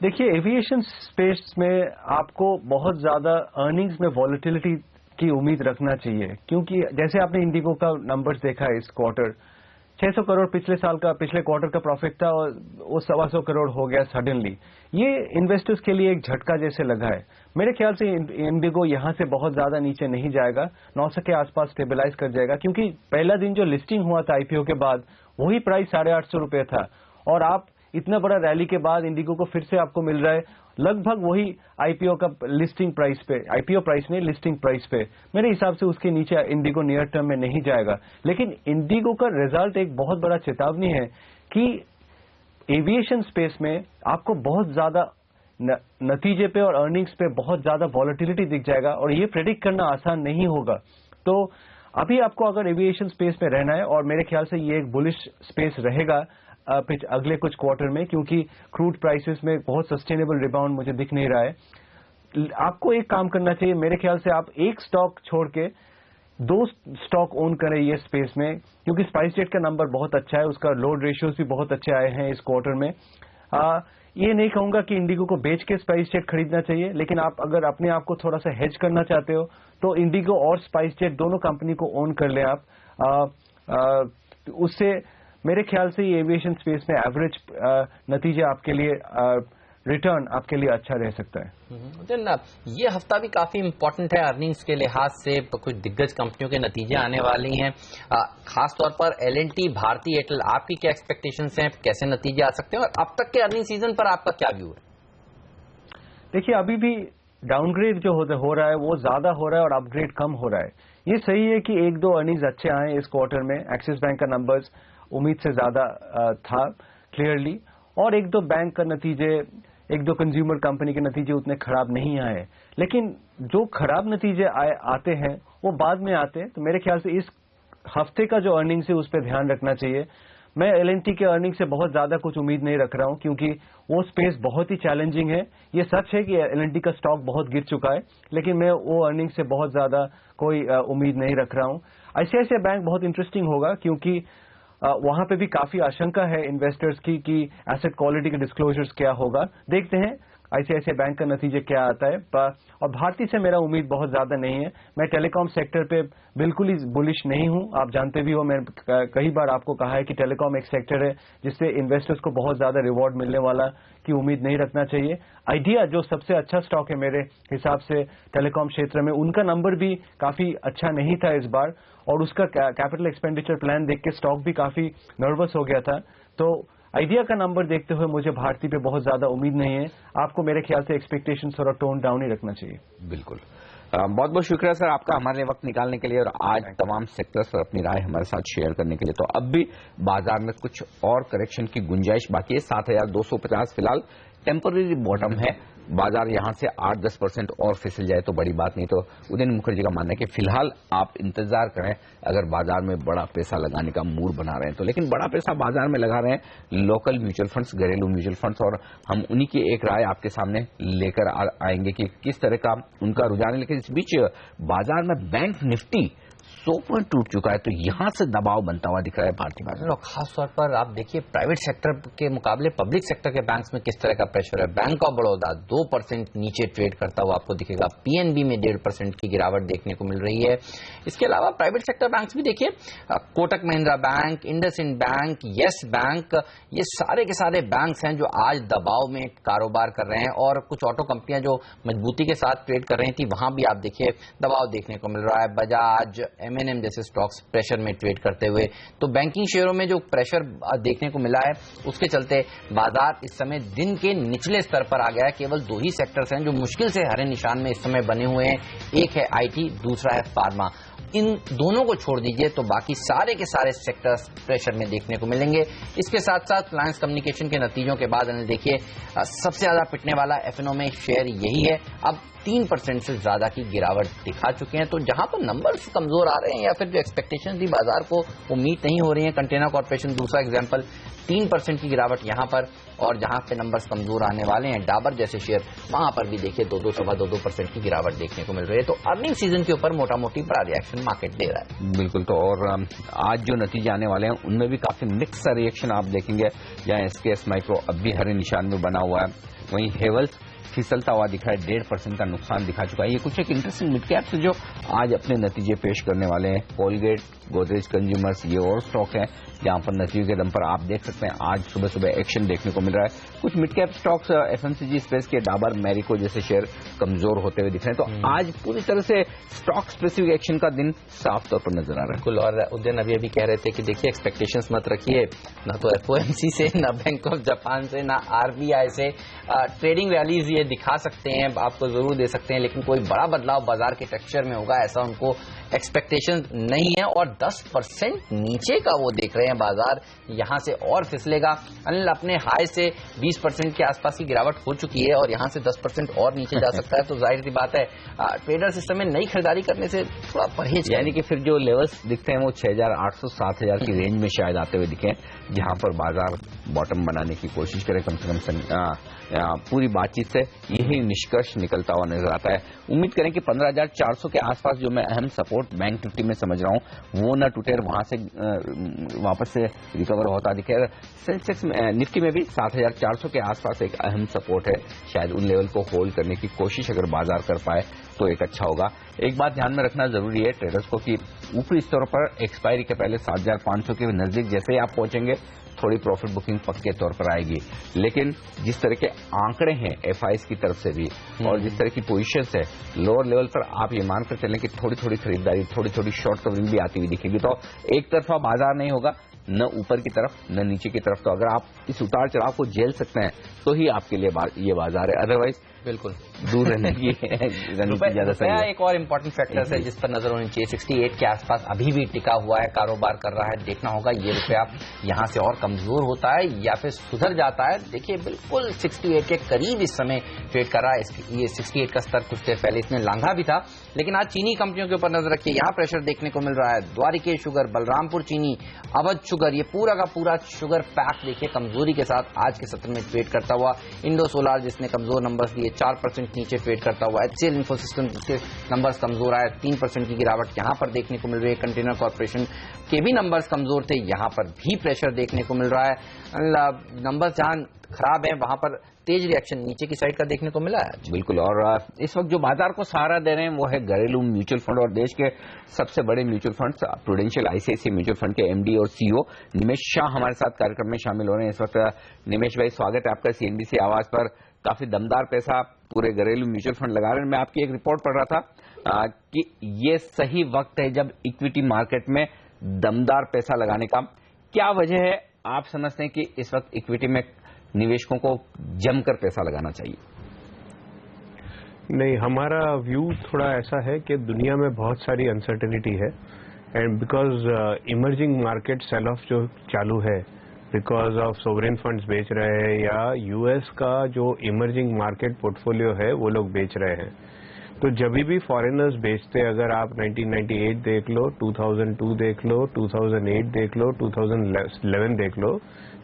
देखिए, एविएशन स्पेस में आपको बहुत ज्यादा अर्निंग्स में वॉलेटिलिटी की उम्मीद रखना चाहिए, क्योंकि जैसे आपने इंडिगो का नंबर्स देखा है इस क्वार्टर, 600 करोड़ पिछले क्वार्टर का प्रॉफिट था, और वो 125 करोड़ हो गया सडनली। ये इन्वेस्टर्स के लिए एक झटका जैसे लगा है। मेरे ख्याल से इंडिगो यहां से बहुत ज्यादा नीचे नहीं जाएगा, 900 के आसपास स्टेबलाइज कर जाएगा, क्योंकि पहला दिन जो लिस्टिंग हुआ था IPO के बाद वही प्राइस 850 रुपए था, और आप इतना बड़ा रैली के बाद इंडिगो को फिर से आपको मिल रहा है लगभग वही आईपीओ का लिस्टिंग प्राइस पे, आईपीओ प्राइस नहीं लिस्टिंग प्राइस पे, मेरे हिसाब से उसके नीचे इंडिगो नियर टर्म में नहीं जाएगा। लेकिन इंडिगो का रिजल्ट एक बहुत बड़ा चेतावनी है कि एविएशन स्पेस में आपको बहुत ज्यादा नतीजे पे और अर्निंग्स पे बहुत ज्यादा वॉलेटिलिटी दिख जाएगा और ये प्रेडिक्ट करना आसान नहीं होगा। तो अभी आपको अगर एविएशन स्पेस में रहना है, और मेरे ख्याल से ये एक बुलिश स्पेस रहेगा अगले कुछ क्वार्टर में, क्योंकि क्रूड प्राइसेस में बहुत सस्टेनेबल रिबाउंड मुझे दिख नहीं रहा है। आपको एक काम करना चाहिए, मेरे ख्याल से आप एक स्टॉक छोड़ के 2 स्टॉक ओन करें ये स्पेस में, क्योंकि स्पाइसजेट का नंबर बहुत अच्छा है, उसका लोड रेशियोज भी बहुत अच्छे आए हैं इस क्वार्टर में। ये नहीं कहूंगा कि इंडिगो को बेच के स्पाइसजेट खरीदना चाहिए, लेकिन आप अगर अपने आप को थोड़ा सा हेज करना चाहते हो तो इंडिगो और स्पाइसजेट दोनों कंपनी को ओन कर ले आप। उससे मेरे ख्याल से ये एविएशन स्पेस में एवरेज नतीजा आपके लिए, रिटर्न आपके लिए अच्छा रह सकता है। ये हफ्ता भी काफी इंपॉर्टेंट है अर्निंग्स के लिहाज से, कुछ दिग्गज कंपनियों के नतीजे आने वाली हैं, खास तौर पर एल&टी, भारती एयरटेल। आपकी क्या एक्सपेक्टेशंस हैं, कैसे नतीजे आ सकते हैं, और अब तक के अर्निंग सीजन पर आपका क्या व्यू है? देखिए, अभी भी डाउनग्रेड जो हो रहा है वो ज्यादा हो रहा है और अपग्रेड कम हो रहा है। ये सही है कि 1-2 अर्निंग्स अच्छे आए इस क्वार्टर में, एक्सिस बैंक का नंबर्स उम्मीद से ज्यादा था क्लियरली, और 1-2 बैंक का नतीजे, 1-2 कंज्यूमर कंपनी के नतीजे उतने खराब नहीं आए। लेकिन जो खराब नतीजे आते हैं वो बाद में आते हैं, तो मेरे ख्याल से इस हफ्ते का जो अर्निंग्स है उस पर ध्यान रखना चाहिए। मैं एल&टी के अर्निंग से बहुत ज्यादा कुछ उम्मीद नहीं रख रहा हूं, क्योंकि वो स्पेस बहुत ही चैलेंजिंग है। ये सच है कि एल&टी का स्टॉक बहुत गिर चुका है, लेकिन मैं वो अर्निंग से बहुत ज्यादा कोई उम्मीद नहीं रख रहा हूं। आईसीआईसीआई बैंक बहुत इंटरेस्टिंग होगा, क्योंकि वहां पे भी काफी आशंका है इन्वेस्टर्स की कि एसेट क्वालिटी के डिस्क्लोजर्स क्या होगा। देखते हैं आईसीआईसीआई बैंक का नतीजे क्या आता है। और भारती से मेरा उम्मीद बहुत ज्यादा नहीं है। मैं टेलीकॉम सेक्टर पे बिल्कुल ही बुलिश नहीं हूं। आप जानते भी हो, मैं कई बार आपको कहा है कि टेलीकॉम एक सेक्टर है जिससे इन्वेस्टर्स को बहुत ज्यादा रिवॉर्ड मिलने वाला की उम्मीद नहीं रखना चाहिए। आइडिया जो सबसे अच्छा स्टॉक है मेरे हिसाब से टेलीकॉम क्षेत्र में, उनका नंबर भी काफी अच्छा नहीं था इस बार, और उसका कैपिटल एक्सपेंडिचर प्लान देख के स्टॉक भी काफी नर्वस हो गया था। तो आइडिया का नंबर देखते हुए मुझे भारती पे बहुत ज्यादा उम्मीद नहीं है। आपको मेरे ख्याल से एक्सपेक्टेशन थोड़ा टोन डाउन ही रखना चाहिए। बिल्कुल, बहुत बहुत शुक्रिया सर आपका हमारे वक्त निकालने के लिए और आज तमाम सेक्टर्स पर अपनी राय हमारे साथ शेयर करने के लिए। तो अब भी बाजार में कुछ और करेक्शन की गुंजाइश बाकी है। 7250 फिलहाल टेम्पररी बॉटम है। बाजार यहां से 8-10% और फिसल जाए तो बड़ी बात नहीं। तो उदयन मुखर्जी का मानना है कि फिलहाल आप इंतजार करें, अगर बाजार में बड़ा पैसा लगाने का मूड बना रहे हैं तो। लेकिन बड़ा पैसा बाजार में लगा रहे हैं लोकल म्यूचुअल फंड्स, घरेलू म्यूचुअल फंड्स, और हम उन्हीं की एक राय आपके सामने लेकर आएंगे कि किस तरह का उनका रुझान है। लेकिन इस बीच बाजार में बैंक निफ्टी 100 पॉइंट टूट चुका है, तो यहां से दबाव बनता हुआ दिख रहा है भारतीय बाजार में। खास तौर पर आप देखिए प्राइवेट सेक्टर के मुकाबले पब्लिक सेक्टर के बैंक्स में किस तरह का प्रेशर है। बैंक ऑफ बड़ौदा 2% नीचे ट्रेड करता हुआ आपको दिखेगा। पीएनबी में 1.5% की गिरावट देखने को मिल रही है। इसके अलावा प्राइवेट सेक्टर बैंक्स भी देखिए, Kotak Mahindra bank, IndusInd bank, yes bank, ये सारे के सारे बैंक्स हैं जो आज दबाव में कारोबार कर रहे हैं। और कुछ ऑटो कंपनियां जो मजबूती के साथ ट्रेड कर रही थी, वहां भी आप देखिए दबाव देखने को मिल रहा है। बजाज, एमएनएम जैसे स्टॉक्स प्रेशर में ट्रेड करते हुए, तो बैंकिंग शेयरों में जो प्रेशर देखने को मिला है उसके चलते बाजार इस समय दिन के निचले स्तर पर आ गया है। केवल 2 ही सेक्टर्स हैं जो मुश्किल से हरे निशान में इस समय बने हुए हैं, एक है आईटी, दूसरा है फार्मा। इन दोनों को छोड़ दीजिए तो बाकी सारे के सारे सेक्टर्स प्रेशर में देखने को मिलेंगे। इसके साथ साथ रिलायंस कम्युनिकेशन के नतीजों के बाद देखिए सबसे ज्यादा पिटने वाला एफएनओ में शेयर यही है। अब 3% से ज्यादा की गिरावट दिखा चुके हैं। तो जहां पर नंबर्स कमजोर आ रहे हैं या फिर जो एक्सपेक्टेशन थी बाजार को वो मीट नहीं हो रही है, कंटेनर कॉर्पोरेशन दूसरा एग्जाम्पल, 3% की गिरावट यहां पर। और जहां पे नंबर्स कमजोर आने वाले हैं, डाबर जैसे शेयर, वहां पर भी देखिए 2-2.25% की गिरावट देखने को मिल रही है। तो अर्निंग सीजन के ऊपर मोटा मोटी बड़ा रिएक्शन मार्केट दे रहा है। बिल्कुल, तो और आज जो नतीजे आने वाले हैं उनमें भी काफी मिक्स रिएक्शन आप देखेंगे। यहाँ एसकेएस माइक्रो अब भी हरे निशान में बना हुआ है, वहीं हेवल्स फिसलता हुआ दिख रहा है, 1.5% का नुकसान दिखा चुका है। ये कुछ एक इंटरेस्टिंग मिड कैप्स जो आज अपने नतीजे पेश करने वाले हैं। कोलगेट, गोदरेज कंज्यूमर्स, ये और स्टॉक हैं जहां पर नतीजों के दम पर आप देख सकते हैं आज सुबह सुबह एक्शन देखने को मिल रहा है। कुछ mid cap stocks FMCG space के डाबर, मैरिको जैसे शेयर कमजोर होते हुए दिख रहे हैं। तो आज पूरी तरह से स्टॉक स्पेसिफिक एक्शन का दिन साफ तौर पर नजर आ रहा है। बिल्कुल, और उदयन अभी कह रहे थे कि देखिए एक्सपेक्टेशंस मत रखिए, ना तो एफओएमसी से, ना बैंक ऑफ जापान से, ना आरबीआई से। ट्रेडिंग रैलीज ये दिखा सकते हैं, आपको जरूर दे सकते हैं, लेकिन कोई बड़ा बदलाव बाजार के टेक्सचर में होगा ऐसा उनको एक्सपेक्टेशन नहीं है। और 10% नीचे का वो देख रहे हैं बाजार, यहां से और फिसलेगा। अनिल, अपने हाई से 20% के आसपास की गिरावट हो चुकी है और यहां से 10% और नीचे जा सकता है, तो जाहिर सी बात है ट्रेडर सिस्टम में नई खरीदारी करने से थोड़ा परहेज, यानी कि फिर जो लेवल्स दिखते हैं वो 6,800-7,000 की रेंज में शायद आते हुए दिखे, जहां पर बाजार बॉटम बनाने की कोशिश करे। कम से कम पूरी बातचीत से यही निष्कर्ष निकलता हुआ नजर आता है। उम्मीद करें कि 15,400 के आसपास जो मैं अहम सपोर्ट बैंक निफ्टी में समझ रहा हूं वो न टूटे, वहां से वापस से रिकवर होता दिखे। सेंसेक्स निफ्टी में भी 7,400 के आसपास एक अहम सपोर्ट है, शायद उन लेवल को होल्ड करने की कोशिश अगर बाजार कर पाए तो एक अच्छा होगा। एक बात ध्यान में रखना जरूरी है ट्रेडर्स को कि ऊपरी स्तरों पर एक्सपायरी के पहले 7,500 के नजदीक जैसे ही आप पहुंचेंगे थोड़ी प्रॉफिट बुकिंग पक्के तौर पर आएगी, लेकिन जिस तरह के आंकड़े हैं एफआईएस की तरफ से भी और जिस तरह की पोजीशंस है लोअर लेवल पर, आप ये मानकर चलें कि थोड़ी थोड़ी खरीदारी, थोड़ी थोड़ी शॉर्ट कवरिंग भी आती हुई दिखेगी। तो एक तरफा बाजार नहीं होगा, न ऊपर की तरफ न नीचे की तरफ। तो अगर आप इस उतार चढ़ाव को झेल सकते हैं तो ही आपके लिए ये बाजार है, अदरवाइज बिल्कुल दूर रहने की रणनीति ज्यादा सही है। एक और इम्पोर्टेंट फैक्टर है जिस पर नजर होनी चाहिए, 68 के आसपास अभी भी टिका हुआ है, कारोबार कर रहा है। देखना होगा ये रुपया यहां से और कमजोर होता है या फिर सुधर जाता है। देखिए बिल्कुल 68 के करीब इस समय ट्रेड कर रहा है। ये 68 का स्तर कुछ देर पहले इसने लांघा भी था, लेकिन आज चीनी कंपनियों के ऊपर नजर रखिए, यहाँ प्रेशर देखने को मिल रहा है। द्वारिकेश शुगर, बलरामपुर चीनी, अवध शुगर, ये पूरा का पूरा शुगर पैक देखिए कमजोरी के साथ आज के सत्र में ट्रेड करता हुआ। इंडो सोलार जिसने कमजोर नंबर्स दिए 4% नीचे ट्रेड करता हुआ। HCL इन्फोसिस्टम जिसके नंबर्स कमजोर आए, 3% की गिरावट यहां पर देखने को मिल रही है। कंटेनर कॉर्पोरेशन के भी नंबर्स कमजोर थे, यहां पर भी प्रेशर देखने को मिल रहा है। नंबर्स जहां खराब है वहां पर तेज रिएक्शन नीचे की साइड का देखने को मिला है। बिल्कुल, और इस वक्त जो बाजार को सहारा दे रहे हैं वो है घरेलू म्यूचुअल फंड, और देश के सबसे बड़े mutual funds prudential ICICI mutual fund के एमडी और सीईओ निमेश शाह हमारे साथ कार्यक्रम में शामिल हो रहे हैं इस वक्त। निमेश भाई, स्वागत है आपका सीएनबीसी आवाज पर। काफी दमदार पैसा पूरे घरेलू म्यूचुअल फंड लगा रहे हैं। मैं आपकी एक रिपोर्ट पढ़ रहा था कि ये सही वक्त है जब इक्विटी मार्केट में दमदार पैसा लगाने का। क्या वजह है आप समझते हैं कि इस वक्त इक्विटी में निवेशकों को जमकर पैसा लगाना चाहिए? नहीं, हमारा व्यू थोड़ा ऐसा है कि दुनिया में बहुत सारी अनसर्टेनिटी है and because emerging market sell off जो चालू है बिकॉज ऑफ सोवरेन फंड्स बेच रहे हैं या यूएस का जो इमर्जिंग मार्केट पोर्टफोलियो है वो लोग बेच रहे हैं। तो जब भी फॉरेनर्स बेचते, अगर आप 1998 देख लो, 2002 देख लो, 2008 देख लो, 2011 देख लो,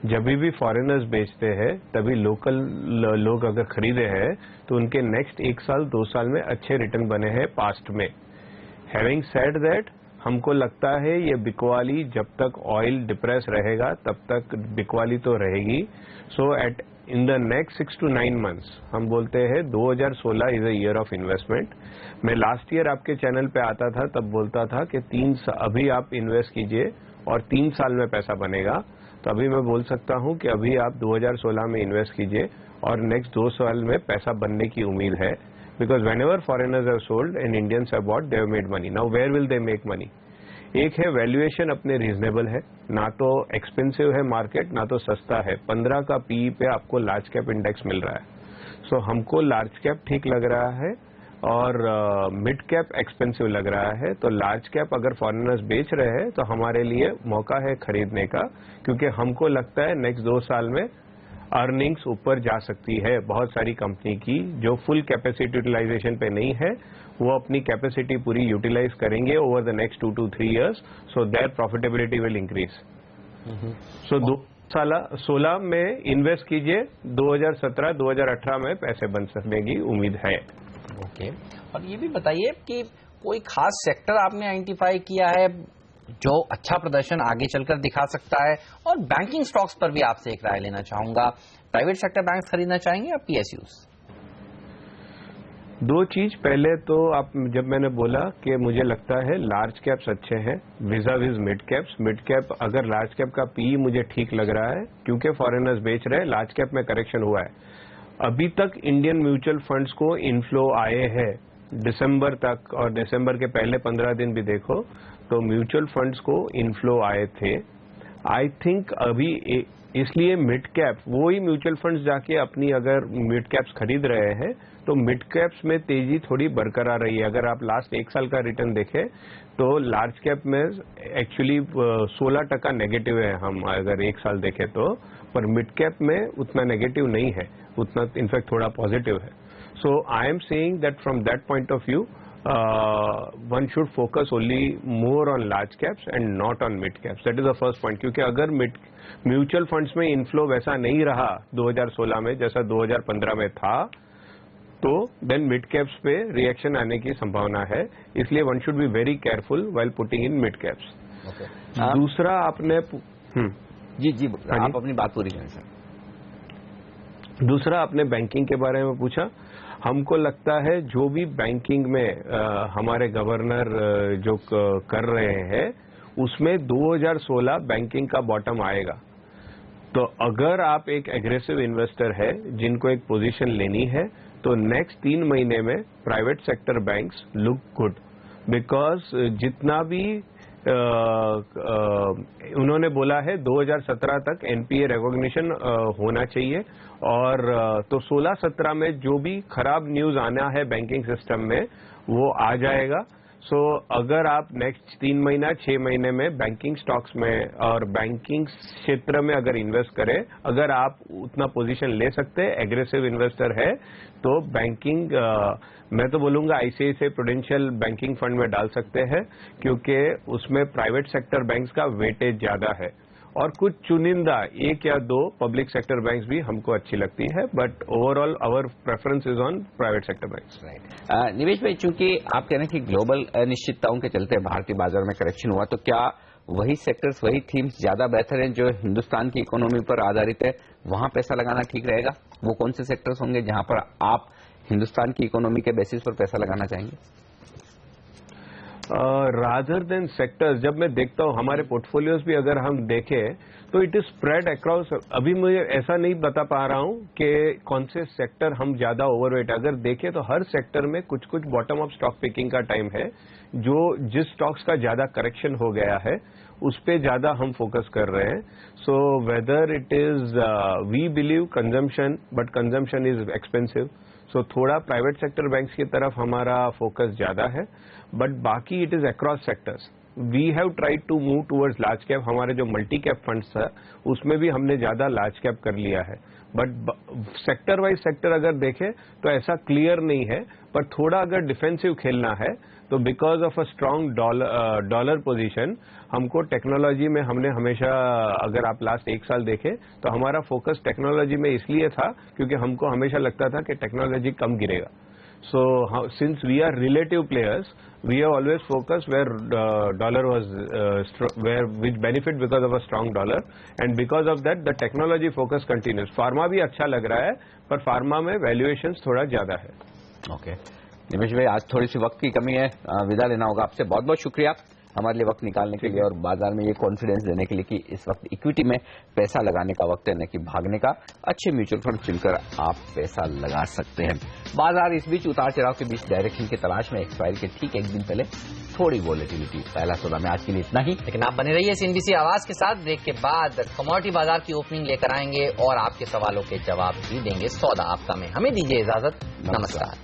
जब भी फॉरेनर्स बेचते हैं तभी लोकल लोग अगर खरीदे हैं तो उनके नेक्स्ट 1 साल 2 साल में अच्छे रिटर्न बने हैं पास्ट में। हैविंग सेड दैट, हमको लगता है ये बिकवाली जब तक ऑयल डिप्रेस रहेगा तब तक बिकवाली तो रहेगी। So at in the next 6 to 9 months हम बोलते हैं 2016 is a year of investment. मैं लास्ट ईयर आपके चैनल पे आता था तब बोलता था कि अभी आप इन्वेस्ट कीजिए और 3 साल में पैसा बनेगा। तो अभी मैं बोल सकता हूं कि अभी आप 2016 में इन्वेस्ट कीजिए और नेक्स्ट 2 साल में पैसा बनने की उम्मीद है। Because whenever foreigners have sold and Indians have bought, they have made money. Now where will they make money? एक है वैल्यूएशन अपने रीजनेबल है, ना तो एक्सपेंसिव है मार्केट ना तो सस्ता है। 15 का पीई पे आपको लार्ज कैप इंडेक्स मिल रहा है। सो हमको लार्ज कैप ठीक लग रहा है और मिड कैप एक्सपेंसिव लग रहा है। तो लार्ज कैप अगर फॉरेनर्स बेच रहे हैं तो हमारे लिए मौका है खरीदने का, क्योंकि हमको लगता है नेक्स्ट 2 साल में अर्निंग्स ऊपर जा सकती है। बहुत सारी कंपनी की जो फुल कैपेसिटी यूटिलाइजेशन पे नहीं है वो अपनी कैपेसिटी पूरी यूटिलाइज करेंगे over the next 2 to 3 years, so their profitability will increase. So 2016 में इन्वेस्ट कीजिए, 2017-2018 में पैसे बन सकने की उम्मीद है। ओके, और ये भी बताइए कि कोई खास सेक्टर आपने आइडेंटिफाई किया है जो अच्छा प्रदर्शन आगे चलकर दिखा सकता है? और बैंकिंग स्टॉक्स पर भी आपसे एक राय लेना चाहूंगा। प्राइवेट सेक्टर बैंक खरीदना चाहेंगे या पीएसयूज? 2 चीज। पहले तो आप जब मैंने बोला कि मुझे लगता है लार्ज कैप्स अच्छे हैं vis-a-vis mid caps. Mid cap अगर लार्ज कैप का पी मुझे ठीक लग रहा है क्योंकि फॉरेनर्स बेच रहे हैं, लार्ज कैप में करेक्शन हुआ है। अभी तक इंडियन म्यूचुअल फंड्स को इनफ्लो आए हैं दिसंबर तक, और दिसंबर के पहले 15 दिन भी देखो तो म्यूचुअल फंड्स को इनफ्लो आए थे। आई थिंक अभी इसलिए मिड कैप वही म्यूचुअल फंड्स जाके अपनी अगर मिड कैप्स खरीद रहे हैं तो मिड कैप्स में तेजी थोड़ी बरकरार रही है। अगर आप लास्ट 1 साल का रिटर्न देखें तो लार्ज कैप में एक्चुअली 16% नेगेटिव है हम अगर 1 साल देखें तो, पर मिड कैप में उतना नेगेटिव नहीं है, उतना इनफैक्ट थोड़ा पॉजिटिव है। So I am saying that from that point of view one should focus only more on large caps and not on mid caps. That is the first point. क्योंकि अगर mutual funds में inflow वैसा नहीं रहा 2016 में जैसा 2015 में था, तो देन मिड कैप्स पे रिएक्शन आने की संभावना है। इसलिए one should be very careful while putting in mid caps. दूसरा आपने जी आप अपनी बात पूरी करें सर। दूसरा आपने बैंकिंग के बारे में पूछा। हमको लगता है जो भी बैंकिंग में हमारे गवर्नर जो कर रहे हैं उसमें 2016 बैंकिंग का बॉटम आएगा। तो अगर आप एक एग्रेसिव इन्वेस्टर है जिनको एक पोजीशन लेनी है तो नेक्स्ट 3 महीने में private sector banks look good, because जितना भी उन्होंने बोला है 2017 तक एनपीए रिकॉग्निशन होना चाहिए, और तो 16-17 में जो भी खराब न्यूज आना है बैंकिंग सिस्टम में वो आ जाएगा। सो अगर आप नेक्स्ट 3 महीना 6 महीने में बैंकिंग स्टॉक्स में और बैंकिंग क्षेत्र में अगर इन्वेस्ट करें, अगर आप उतना पोजीशन ले सकते हैं, एग्रेसिव इन्वेस्टर है तो बैंकिंग मैं तो बोलूंगा आईसीआईसीआई प्रूडेंशियल बैंकिंग फंड में डाल सकते हैं, क्योंकि उसमें प्राइवेट सेक्टर बैंक्स का वेटेज ज्यादा है, और कुछ चुनिंदा 1 या 2 पब्लिक सेक्टर बैंक्स भी हमको अच्छी लगती है, but overall our preference is on private sector banks. Right. निवेश भाई, चूंकि आप कह रहे हैं कि ग्लोबल अनिश्चितताओं के चलते भारतीय बाजार में करेक्शन हुआ, तो क्या वही सेक्टर्स वही थीम्स ज्यादा बेहतर हैं जो हिंदुस्तान की इकोनॉमी पर आधारित है, वहां पैसा लगाना ठीक रहेगा? वो कौन से सेक्टर्स होंगे जहां पर आप हिंदुस्तान की इकोनॉमी के बेसिस पर पैसा लगाना चाहेंगे? रादर देन सेक्टर्स, जब मैं देखता हूं हमारे पोर्टफोलियोज भी अगर हम देखें तो इट इज स्प्रेड अक्रॉस। अभी मुझे ऐसा नहीं बता पा रहा हूं कि कौन से सेक्टर हम ज्यादा ओवरवेट। अगर देखें तो हर सेक्टर में कुछ कुछ बॉटम अप स्टॉक पिकिंग का टाइम है, जो जिस स्टॉक्स का ज्यादा करेक्शन हो गया है उस पे ज्यादा हम फोकस कर रहे हैं। So whether it is we believe consumption, but consumption is expensive, so थोड़ा प्राइवेट सेक्टर बैंक्स की तरफ हमारा फोकस ज्यादा है, बट बाकी it is across sectors. We have tried to move towards large cap. हमारे जो मल्टी कैप फंड्स था उसमें भी हमने ज्यादा लार्ज कैप कर लिया है, बट सेक्टर वाइज सेक्टर अगर देखें तो ऐसा क्लियर नहीं है, पर थोड़ा अगर डिफेंसिव खेलना है तो because of a strong dollar position हमको टेक्नोलॉजी में हमने हमेशा, अगर आप लास्ट 1 साल देखें तो हमारा फोकस टेक्नोलॉजी में इसलिए था क्योंकि हमको हमेशा लगता था कि टेक्नोलॉजी कम गिरेगा। So since we are relative players, we have always focused where dollar was where which benefit because of a strong dollar, and because of that the technology focus continues. Pharma भी अच्छा लग रहा है, पर pharma में valuations थोड़ा ज्यादा है। ओके निमेश भाई, आज थोड़ी सी वक्त की कमी है, विदा लेना होगा आपसे। बहुत बहुत शुक्रिया हमारे लिए वक्त निकालने के लिए और बाजार में ये कॉन्फिडेंस देने के लिए कि इस वक्त इक्विटी में पैसा लगाने का वक्त है, न कि भागने का। अच्छे म्यूचुअल फंड चुनकर आप पैसा लगा सकते हैं। बाजार इस बीच उतार चढ़ाव के बीच डायरेक्शन की तलाश में, एक्सपायरी के ठीक 1 दिन पहले थोड़ी वॉलेटिलिटी। पहला सौदा में आज के लिए इतना ही, लेकिन आप बने रहिए सीएनबीसी आवाज के साथ। ब्रेक के बाद कमोडिटी बाजार की ओपनिंग लेकर आएंगे और आपके सवालों के जवाब भी देंगे। सौदा आपका में हमें दीजिए इजाजत। नमस्कार।